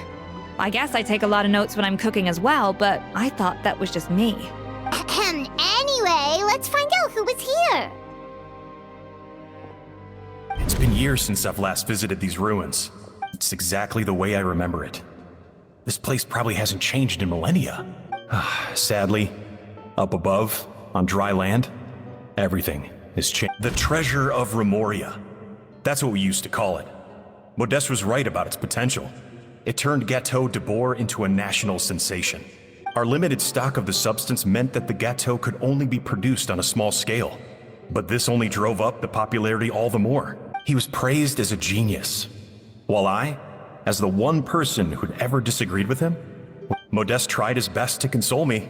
I guess I take a lot of notes when I'm cooking as well, but I thought that was just me. Anyway, let's find out who was here. It's been years since I've last visited these ruins. It's exactly the way I remember it. This place probably hasn't changed in millennia. Sadly, up above, on dry land, everything is changed. The treasure of Remoria. That's what we used to call it. Modeste was right about its potential. It turned Gâteau de Bourg into a national sensation. Our limited stock of the substance meant that the gâteau could only be produced on a small scale. But this only drove up the popularity all the more. He was praised as a genius, while I, as the one person who'd ever disagreed with him, Modeste tried his best to console me,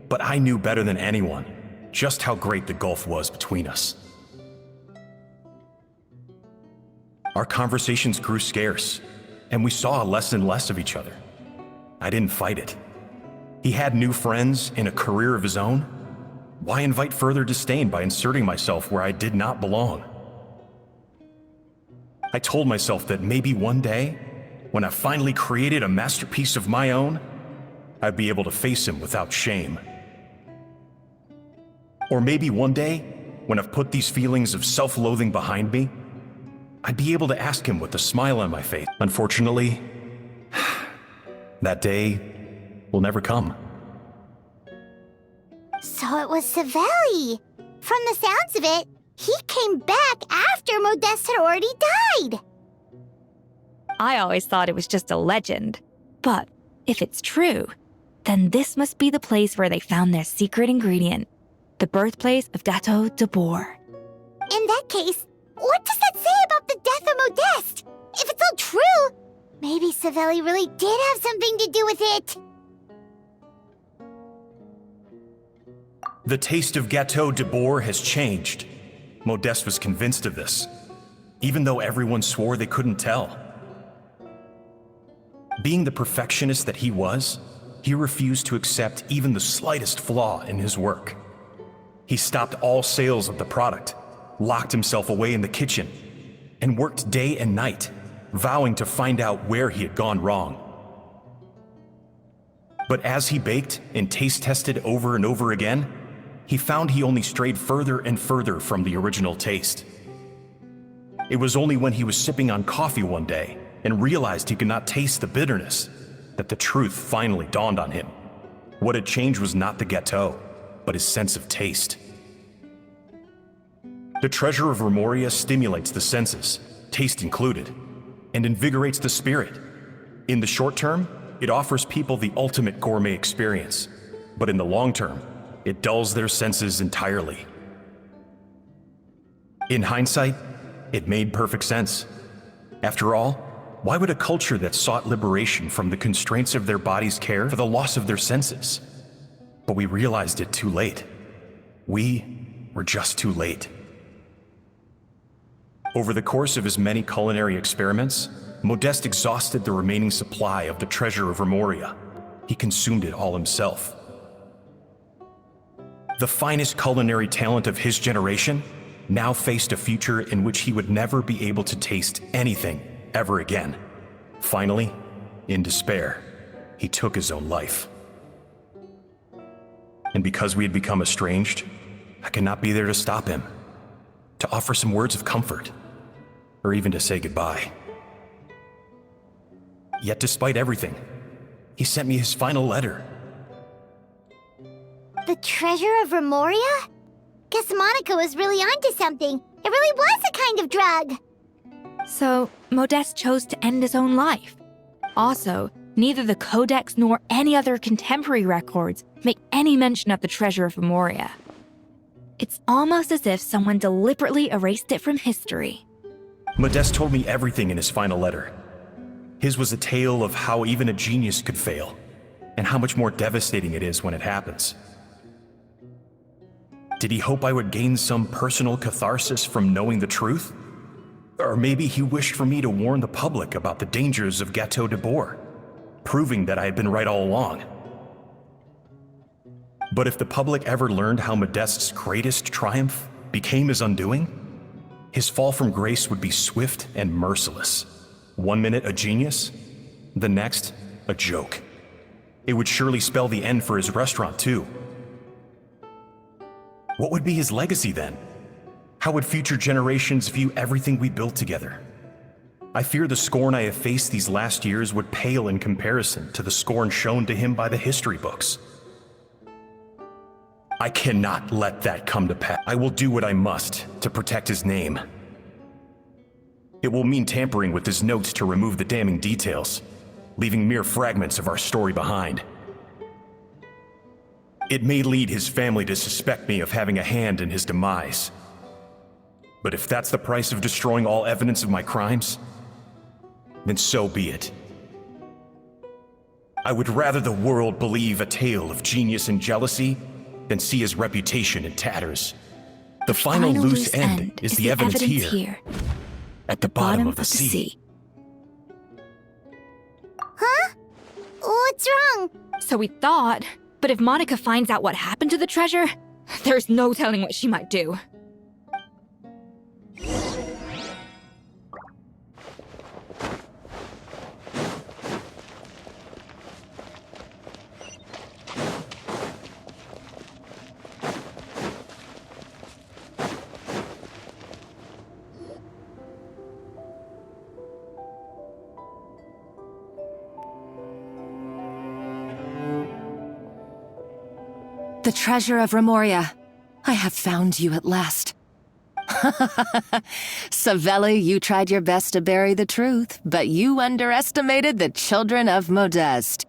but I knew better than anyone just how great the gulf was between us. Our conversations grew scarce, and we saw less and less of each other. I didn't fight it. He had new friends and a career of his own. Why invite further disdain by inserting myself where I did not belong? I told myself that maybe one day, when I finally created a masterpiece of my own, I'd be able to face him without shame. Or maybe one day, when I've put these feelings of self-loathing behind me, I'd be able to ask him with a smile on my face. Unfortunately, that day will never come. So it was Savelli. From the sounds of it, he came back after Modeste had already died. I always thought it was just a legend. But if it's true, then this must be the place where they found their secret ingredient, the birthplace of Gateau de Boer. In that case, what does that say about the death of Modeste? If it's all true, maybe Savelli really did have something to do with it. The taste of Gateau de Boer has changed. Modeste was convinced of this, even though everyone swore they couldn't tell. Being the perfectionist that he was, he refused to accept even the slightest flaw in his work. He stopped all sales of the product, locked himself away in the kitchen, and worked day and night, vowing to find out where he had gone wrong. But as he baked and taste tested over and over again, he found he only strayed further and further from the original taste. It was only when he was sipping on coffee one day and realized he could not taste the bitterness that the truth finally dawned on him. What had changed was not the gâteau, but his sense of taste. The treasure of Remoria stimulates the senses, taste included, and invigorates the spirit. In the short term, it offers people the ultimate gourmet experience, but in the long term, it dulls their senses entirely. In hindsight, it made perfect sense. After all, why would a culture that sought liberation from the constraints of their bodies care for the loss of their senses? But we realized it too late. We were just too late. Over the course of his many culinary experiments, Modeste exhausted the remaining supply of the treasure of Remoria. He consumed it all himself. The finest culinary talent of his generation now faced a future in which he would never be able to taste anything ever again. Finally, in despair, he took his own life. And because we had become estranged, I could not be there to stop him, to offer some words of comfort, or even to say goodbye. Yet despite everything, he sent me his final letter. The treasure of Remoria? Guess Monica was really onto something. It really was a kind of drug. So, Modeste chose to end his own life. Also, neither the Codex nor any other contemporary records make any mention of the treasure of Remoria. It's almost as if someone deliberately erased it from history. Modeste told me everything in his final letter. His was a tale of how even a genius could fail, and how much more devastating it is when it happens. Did he hope I would gain some personal catharsis from knowing the truth? Or maybe he wished for me to warn the public about the dangers of Gateau de Boer, proving that I had been right all along. But if the public ever learned how Modeste's greatest triumph became his undoing, his fall from grace would be swift and merciless. 1 minute a genius, the next a joke. It would surely spell the end for his restaurant too. What would be his legacy then? How would future generations view everything we built together? I fear the scorn I have faced these last years would pale in comparison to the scorn shown to him by the history books. I cannot let that come to pass. I will do what I must to protect his name. It will mean tampering with his notes to remove the damning details, leaving mere fragments of our story behind. It may lead his family to suspect me of having a hand in his demise. But if that's the price of destroying all evidence of my crimes, then so be it. I would rather the world believe a tale of genius and jealousy than see his reputation in tatters. The final loose end is the evidence here, at the bottom of the sea. Huh? What's wrong? So we thought, but if Monica finds out what happened to the treasure, there's no telling what she might do. The treasure of Remoria. I have found you at last. Savelli, you tried your best to bury the truth, but you underestimated the children of Modeste.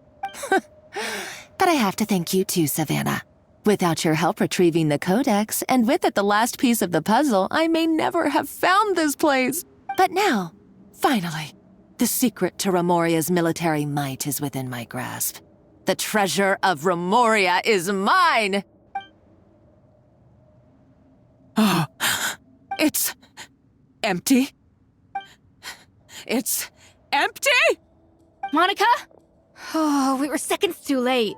But I have to thank you too, Savannah. Without your help retrieving the codex, and with it the last piece of the puzzle, I may never have found this place. But now, finally, the secret to Remoria's military might is within my grasp. The treasure of Remoria is mine! Oh, it's empty. It's empty? Monica? Oh, we were seconds too late.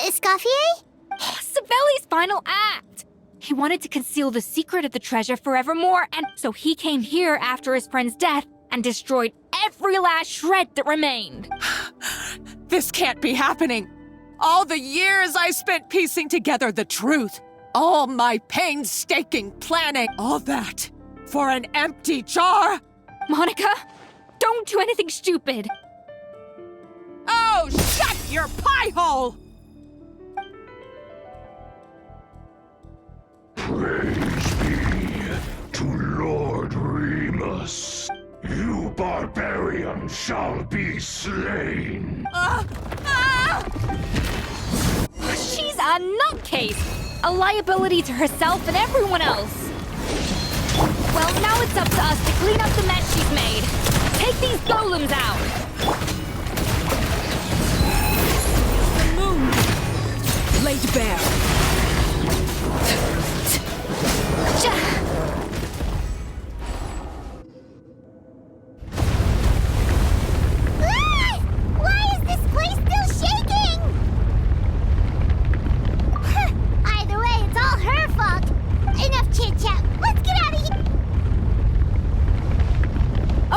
Escoffier? Savelli's final act! He wanted to conceal the secret of the treasure forevermore, and so he came here after his friend's death and destroyed every last shred that remained. This can't be happening. All the years I spent piecing together the truth, all my painstaking planning, all that for an empty jar? Monica, don't do anything stupid. Oh, shut your pie hole! Praise be to Lord Remus. You barbarian shall be slain. She's a nutcase! A liability to herself and everyone else. Well, now it's up to us to clean up the mess she's made. Take these golems out! The moon! Laid bare. Why is this place still shaking? Either way, it's all her fault. Enough chit-chat. Let's get out of here.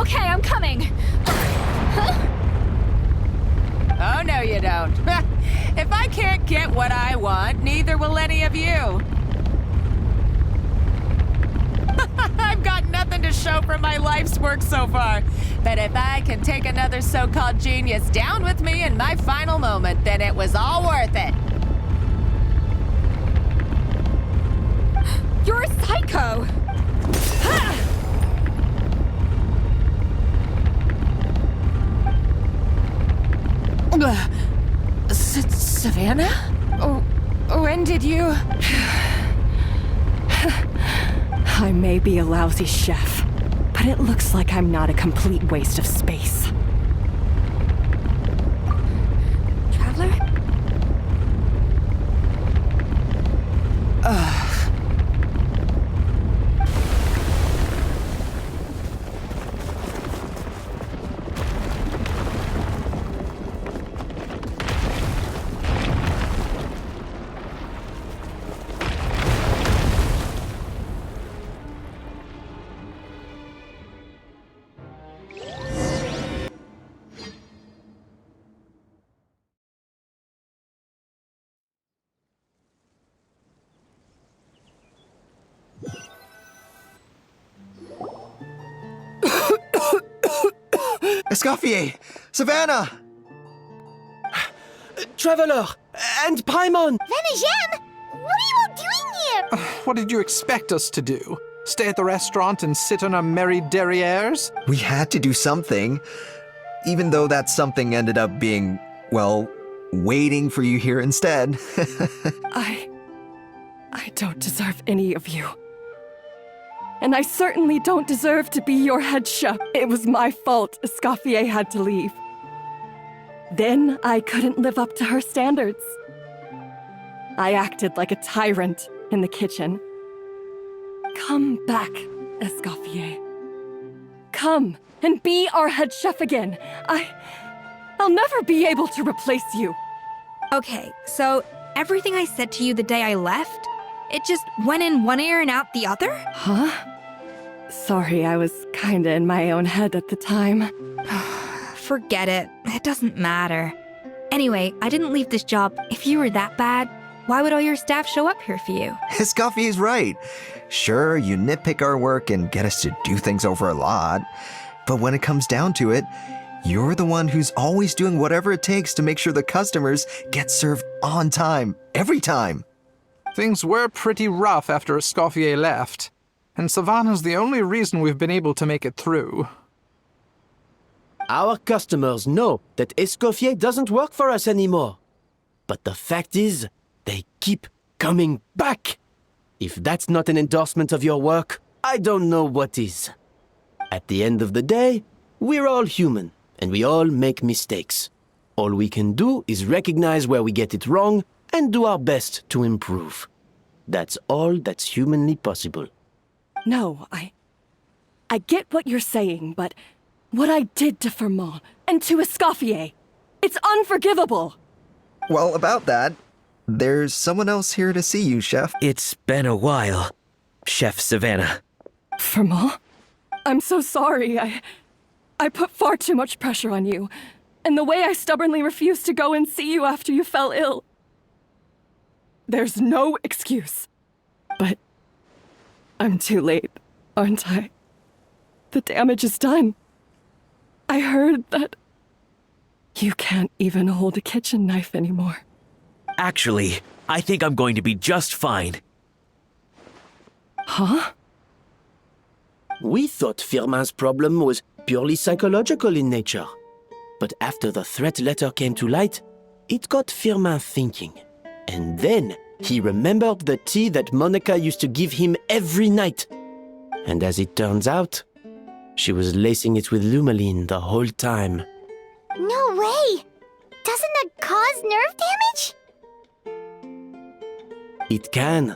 Okay, I'm coming. Oh, no you don't. If I can't get what I want, neither will any of you. I've got nothing to show for my life's work so far. But if I can take another so-called genius down with me in my final moment, then it was all worth it. You're a psycho! Savannah? When did you... I may be a lousy chef, but it looks like I'm not a complete waste of space. Traveler? Escoffier! Savannah! Traveler! And Paimon! Venejem! What are you all doing here? What did you expect us to do? Stay at the restaurant and sit on our merry derrieres? We had to do something. Even though that something ended up being, well, waiting for you here instead. I don't deserve any of you. And I certainly don't deserve to be your head chef. It was my fault Escoffier had to leave. Then I couldn't live up to her standards. I acted like a tyrant in the kitchen. Come back, Escoffier. Come and be our head chef again. I'll never be able to replace you. Okay, so everything I said to you the day I left, it just went in one ear and out the other? Huh? Sorry, I was kinda in my own head at the time. Forget it. It doesn't matter. Anyway, I didn't leave this job. If you were that bad, why would all your staff show up here for you? Escoffier's right. Sure, you nitpick our work and get us to do things over a lot. But when it comes down to it, you're the one who's always doing whatever it takes to make sure the customers get served on time, every time. Things were pretty rough after Escoffier left. and Savannah's the only reason we've been able to make it through. Our customers know that Escoffier doesn't work for us anymore. But the fact is, they keep coming back. If that's not an endorsement of your work, I don't know what is. At the end of the day, we're all human, and we all make mistakes. All we can do is recognize where we get it wrong and do our best to improve. That's all that's humanly possible. No, I get what you're saying, but what I did to Firmin and to Escoffier, it's unforgivable. Well, about that, there's someone else here to see you, Chef. It's been a while, Chef Savannah. Firmin? I'm so sorry. I put far too much pressure on you. And the way I stubbornly refused to go and see you after you fell ill. There's no excuse. But I'm too late, aren't I? The damage is done. I heard that you can't even hold a kitchen knife anymore. Actually, I think I'm going to be just fine. Huh? We thought Firmin's problem was purely psychological in nature. But after the threat letter came to light, it got Firmin thinking. And then he remembered the tea that Monica used to give him every night. And as it turns out, she was lacing it with Lumaline the whole time. No way! Doesn't that cause nerve damage? It can.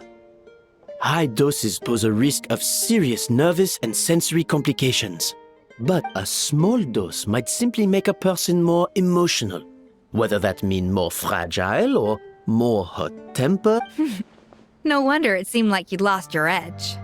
High doses pose a risk of serious nervous and sensory complications. But a small dose might simply make a person more emotional, whether that mean more fragile or more hot-tempered. No wonder it seemed like you'd lost your edge.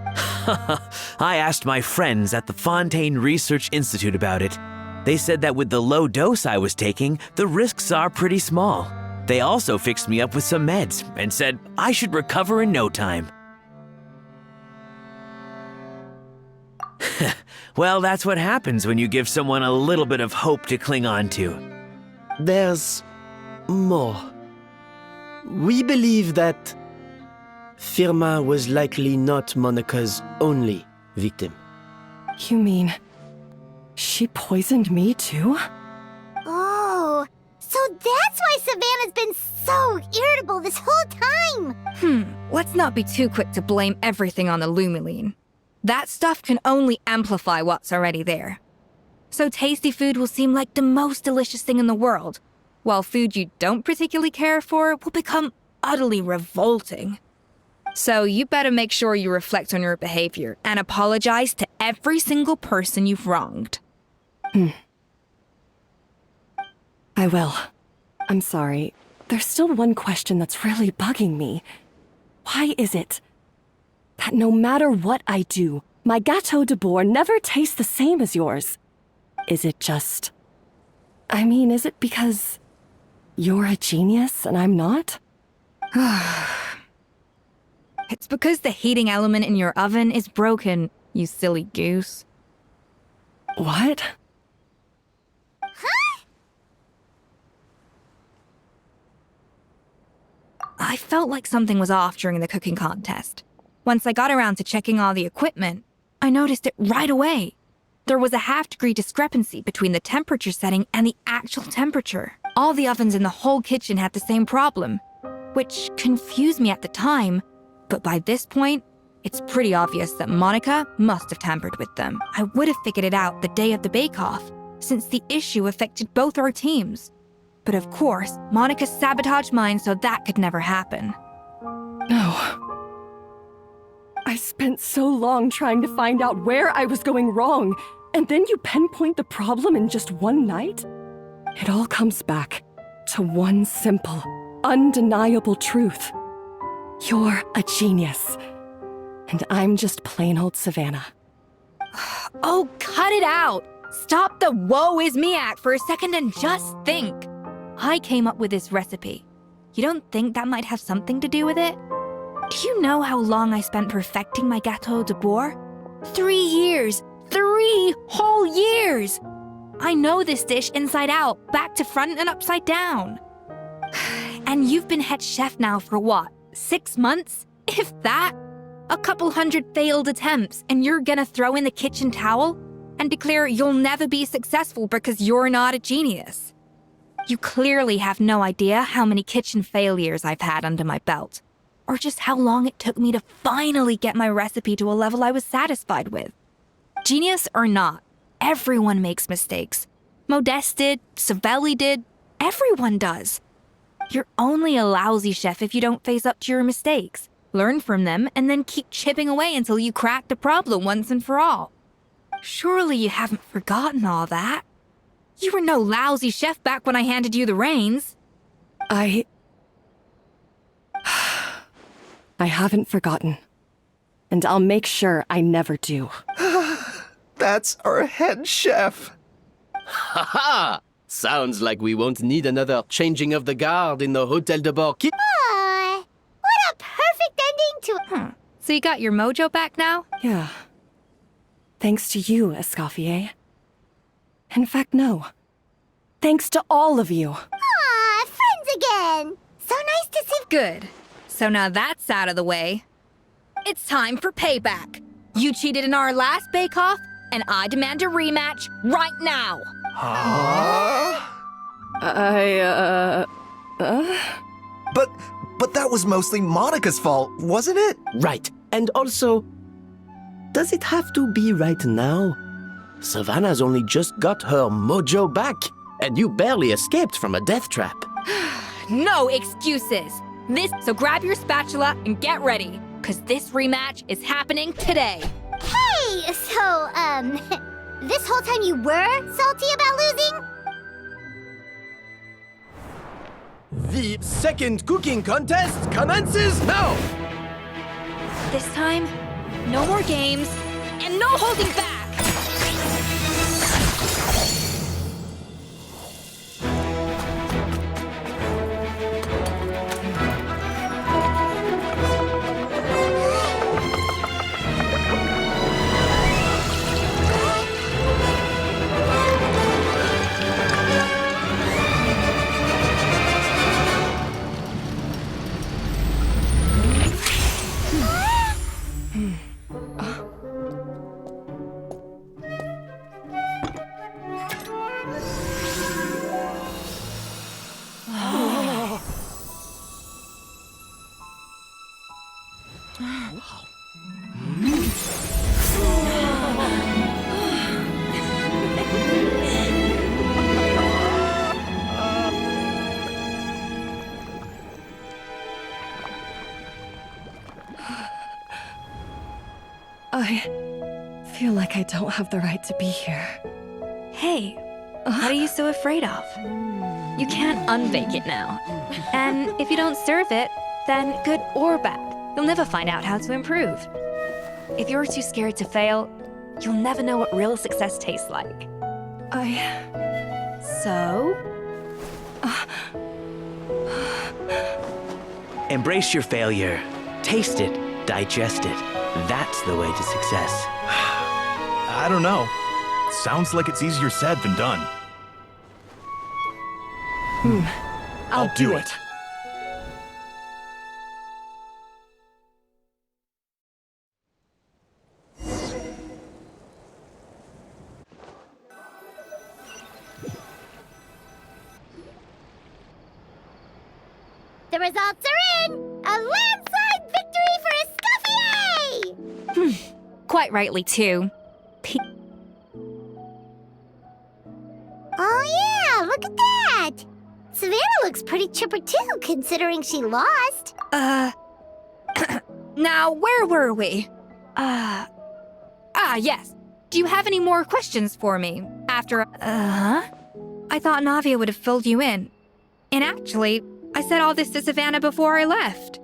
I asked my friends at the Fontaine Research Institute about it. They said that with the low dose I was taking, the risks are pretty small. They also fixed me up with some meds and said I should recover in no time. Well, that's what happens when you give someone a little bit of hope to cling on to. There's more. We believe that Firmin was likely not Monica's only victim. You mean she poisoned me too? Oh, so that's why Savannah's been so irritable this whole time. Let's not be too quick to blame everything on the Lumaline. That stuff can only amplify what's already there. So tasty food will seem like the most delicious thing in the world, while food you don't particularly care for will become utterly revolting. So you better make sure you reflect on your behavior and apologize to every single person you've wronged. I will. I'm sorry. There's still one question that's really bugging me. Why is it that no matter what I do, my Gâteau de Bourg never tastes the same as yours? Is it just... is it because you're a genius and I'm not? It's because the heating element in your oven is broken, you silly goose. What? I felt like something was off during the cooking contest. Once I got around to checking all the equipment, I noticed it right away. There was a half-degree discrepancy between the temperature setting and the actual temperature. All the ovens in the whole kitchen had the same problem, which confused me at the time, but by this point, it's pretty obvious that Monica must have tampered with them. I would have figured it out the day of the bake-off, since the issue affected both our teams. But of course, Monica sabotaged mine so that could never happen. No. I spent so long trying to find out where I was going wrong, and then you pinpoint the problem in just one night? It all comes back to one simple, undeniable truth. You're a genius, and I'm just plain old Savannah. Oh, cut it out! Stop the woe is me act for a second and just think. I came up with this recipe. You don't think that might have something to do with it? Do you know how long I spent perfecting my Gâteau de Bourg? 3 years! 3 whole years! I know this dish inside out, back to front and upside down. And you've been head chef now for what, 6 months? If that? A couple hundred failed attempts, and you're gonna throw in the kitchen towel and declare you'll never be successful because you're not a genius. You clearly have no idea how many kitchen failures I've had under my belt, or just how long it took me to finally get my recipe to a level I was satisfied with. Genius or not, everyone makes mistakes. Modeste did, Savelli did, everyone does. You're only a lousy chef if you don't face up to your mistakes, learn from them, and then keep chipping away until you crack the problem once and for all. Surely you haven't forgotten all that. You were no lousy chef back when I handed you the reins. I haven't forgotten. And I'll make sure I never do. That's our head chef. Ha ha! Sounds like we won't need another changing of the guard in the Hotel de Bord kitchen. What a perfect ending to... So you got your mojo back now? Yeah. Thanks to you, Escoffier. In fact, no. Thanks to all of you. Aw, friends again. So nice to see... Good. So now that's out of the way. It's time for payback. You cheated in our last bake-off, and I demand a rematch right now. But that was mostly Monica's fault, wasn't it? Right. And also, does it have to be right now? Savannah's only just got her mojo back, and you barely escaped from a death trap. No excuses. So grab your spatula and get ready, because this rematch is happening today. Hey, so, this whole time you were salty about losing? The second cooking contest commences now! This time, no more games, and no holding back! I feel like I don't have the right to be here. Hey, what are you so afraid of? You can't unbake it now. And if you don't serve it, then good or bad, you'll never find out how to improve. If you're too scared to fail, you'll never know what real success tastes like. So? Embrace your failure. Taste it. Digest it. That's the way to success. I don't know. Sounds like it's easier said than done. I'll do it. The results are in! A landslide victory for Escoffier! Quite rightly, too. Oh yeah, look at that! Savannah looks pretty chipper too, considering she lost. Now, where were we? Yes. Do you have any more questions for me? After, I thought Navia would have filled you in. And actually, I said all this to Savannah before I left.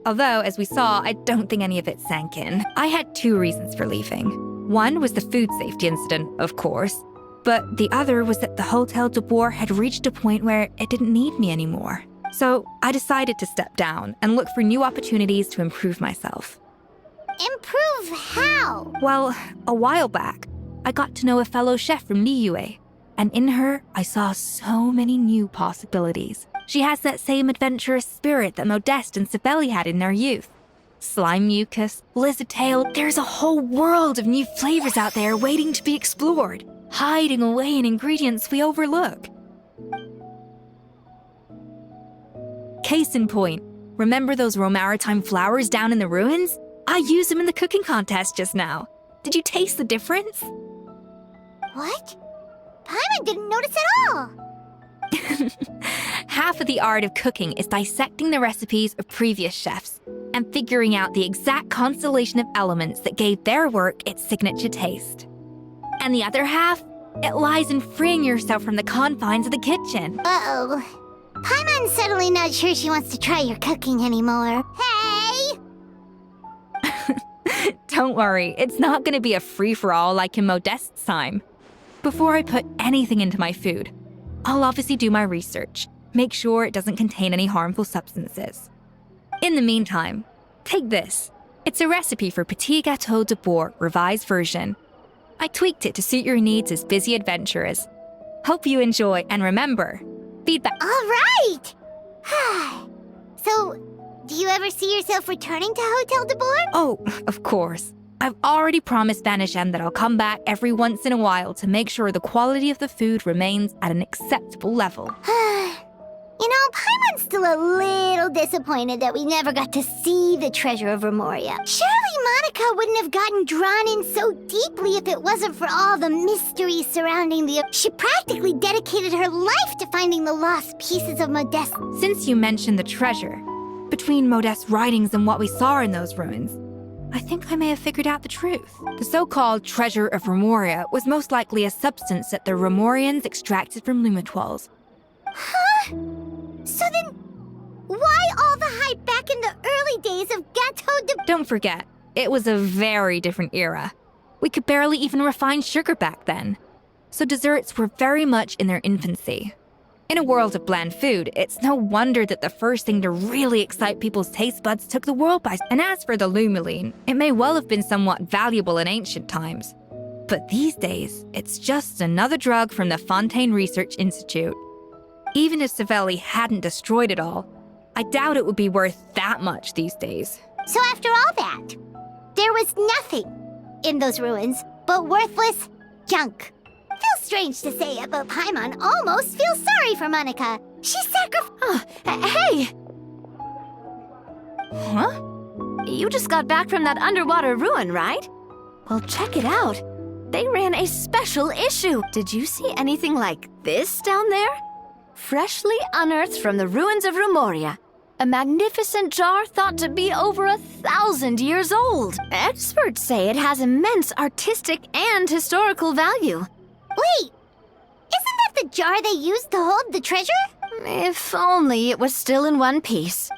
Although, as we saw, I don't think any of it sank in. I had two reasons for leaving. One was the food safety incident, of course. But the other was that the Hotel de Boer had reached a point where it didn't need me anymore. So I decided to step down and look for new opportunities to improve myself. Improve how? Well, a while back, I got to know a fellow chef from MiHoYo, and in her, I saw so many new possibilities. She has that same adventurous spirit that Modeste and Savelli had in their youth. Slime mucus, lizard tail, there's a whole world of new flavors out there waiting to be explored, hiding away in ingredients we overlook. Case in point, remember those Romaritime flowers down in the ruins? I used them in the cooking contest just now. Did you taste the difference? What? Paimon didn't notice at all! Half of the art of cooking is dissecting the recipes of previous chefs and figuring out the exact constellation of elements that gave their work its signature taste. And the other half, it lies in freeing yourself from the confines of the kitchen. Uh-oh. Paimon's suddenly not sure she wants to try your cooking anymore. Hey! Don't worry, it's not going to be a free-for-all like in Modeste's time. Before I put anything into my food, I'll obviously do my research, make sure it doesn't contain any harmful substances. In the meantime, take this. It's a recipe for Petit Gâteau de Bourg revised version. I tweaked it to suit your needs as busy adventurers. Hope you enjoy, and remember, feedback. All right! So, do you ever see yourself returning to Hotel de Bourg? Oh, of course. I've already promised Vanishem that I'll come back every once in a while to make sure the quality of the food remains at an acceptable level. You know, Paimon's still a little disappointed that we never got to see the treasure of Remoria. Surely Monica wouldn't have gotten drawn in so deeply if it wasn't for all the mystery surrounding the... She practically dedicated her life to finding the lost pieces of Modeste. Since you mentioned the treasure, between Modeste's writings and what we saw in those ruins, I think I may have figured out the truth. The so-called treasure of Remoria was most likely a substance that the Remorians extracted from Lumitoiles. Huh? So then, why all the hype back in the early days of Gâteau de... Don't forget, it was a very different era. We could barely even refine sugar back then. So desserts were very much in their infancy. In a world of bland food, it's no wonder that the first thing to really excite people's taste buds took the world by... And as for the Lumeline, it may well have been somewhat valuable in ancient times. But these days, it's just another drug from the Fontaine Research Institute. Even if Savelli hadn't destroyed it all, I doubt it would be worth that much these days. So after all that, there was nothing in those ruins but worthless junk. Feels strange to say it, but Paimon almost feels sorry for Monica. She sacrificed... Hey! Huh? You just got back from that underwater ruin, right? Well, check it out. They ran a special issue. Did you see anything like this down there? Freshly unearthed from the ruins of Remoria. A magnificent jar thought to be over 1,000 years old. Experts say it has immense artistic and historical value. Wait! Isn't that the jar they used to hold the treasure? If only it was still in one piece.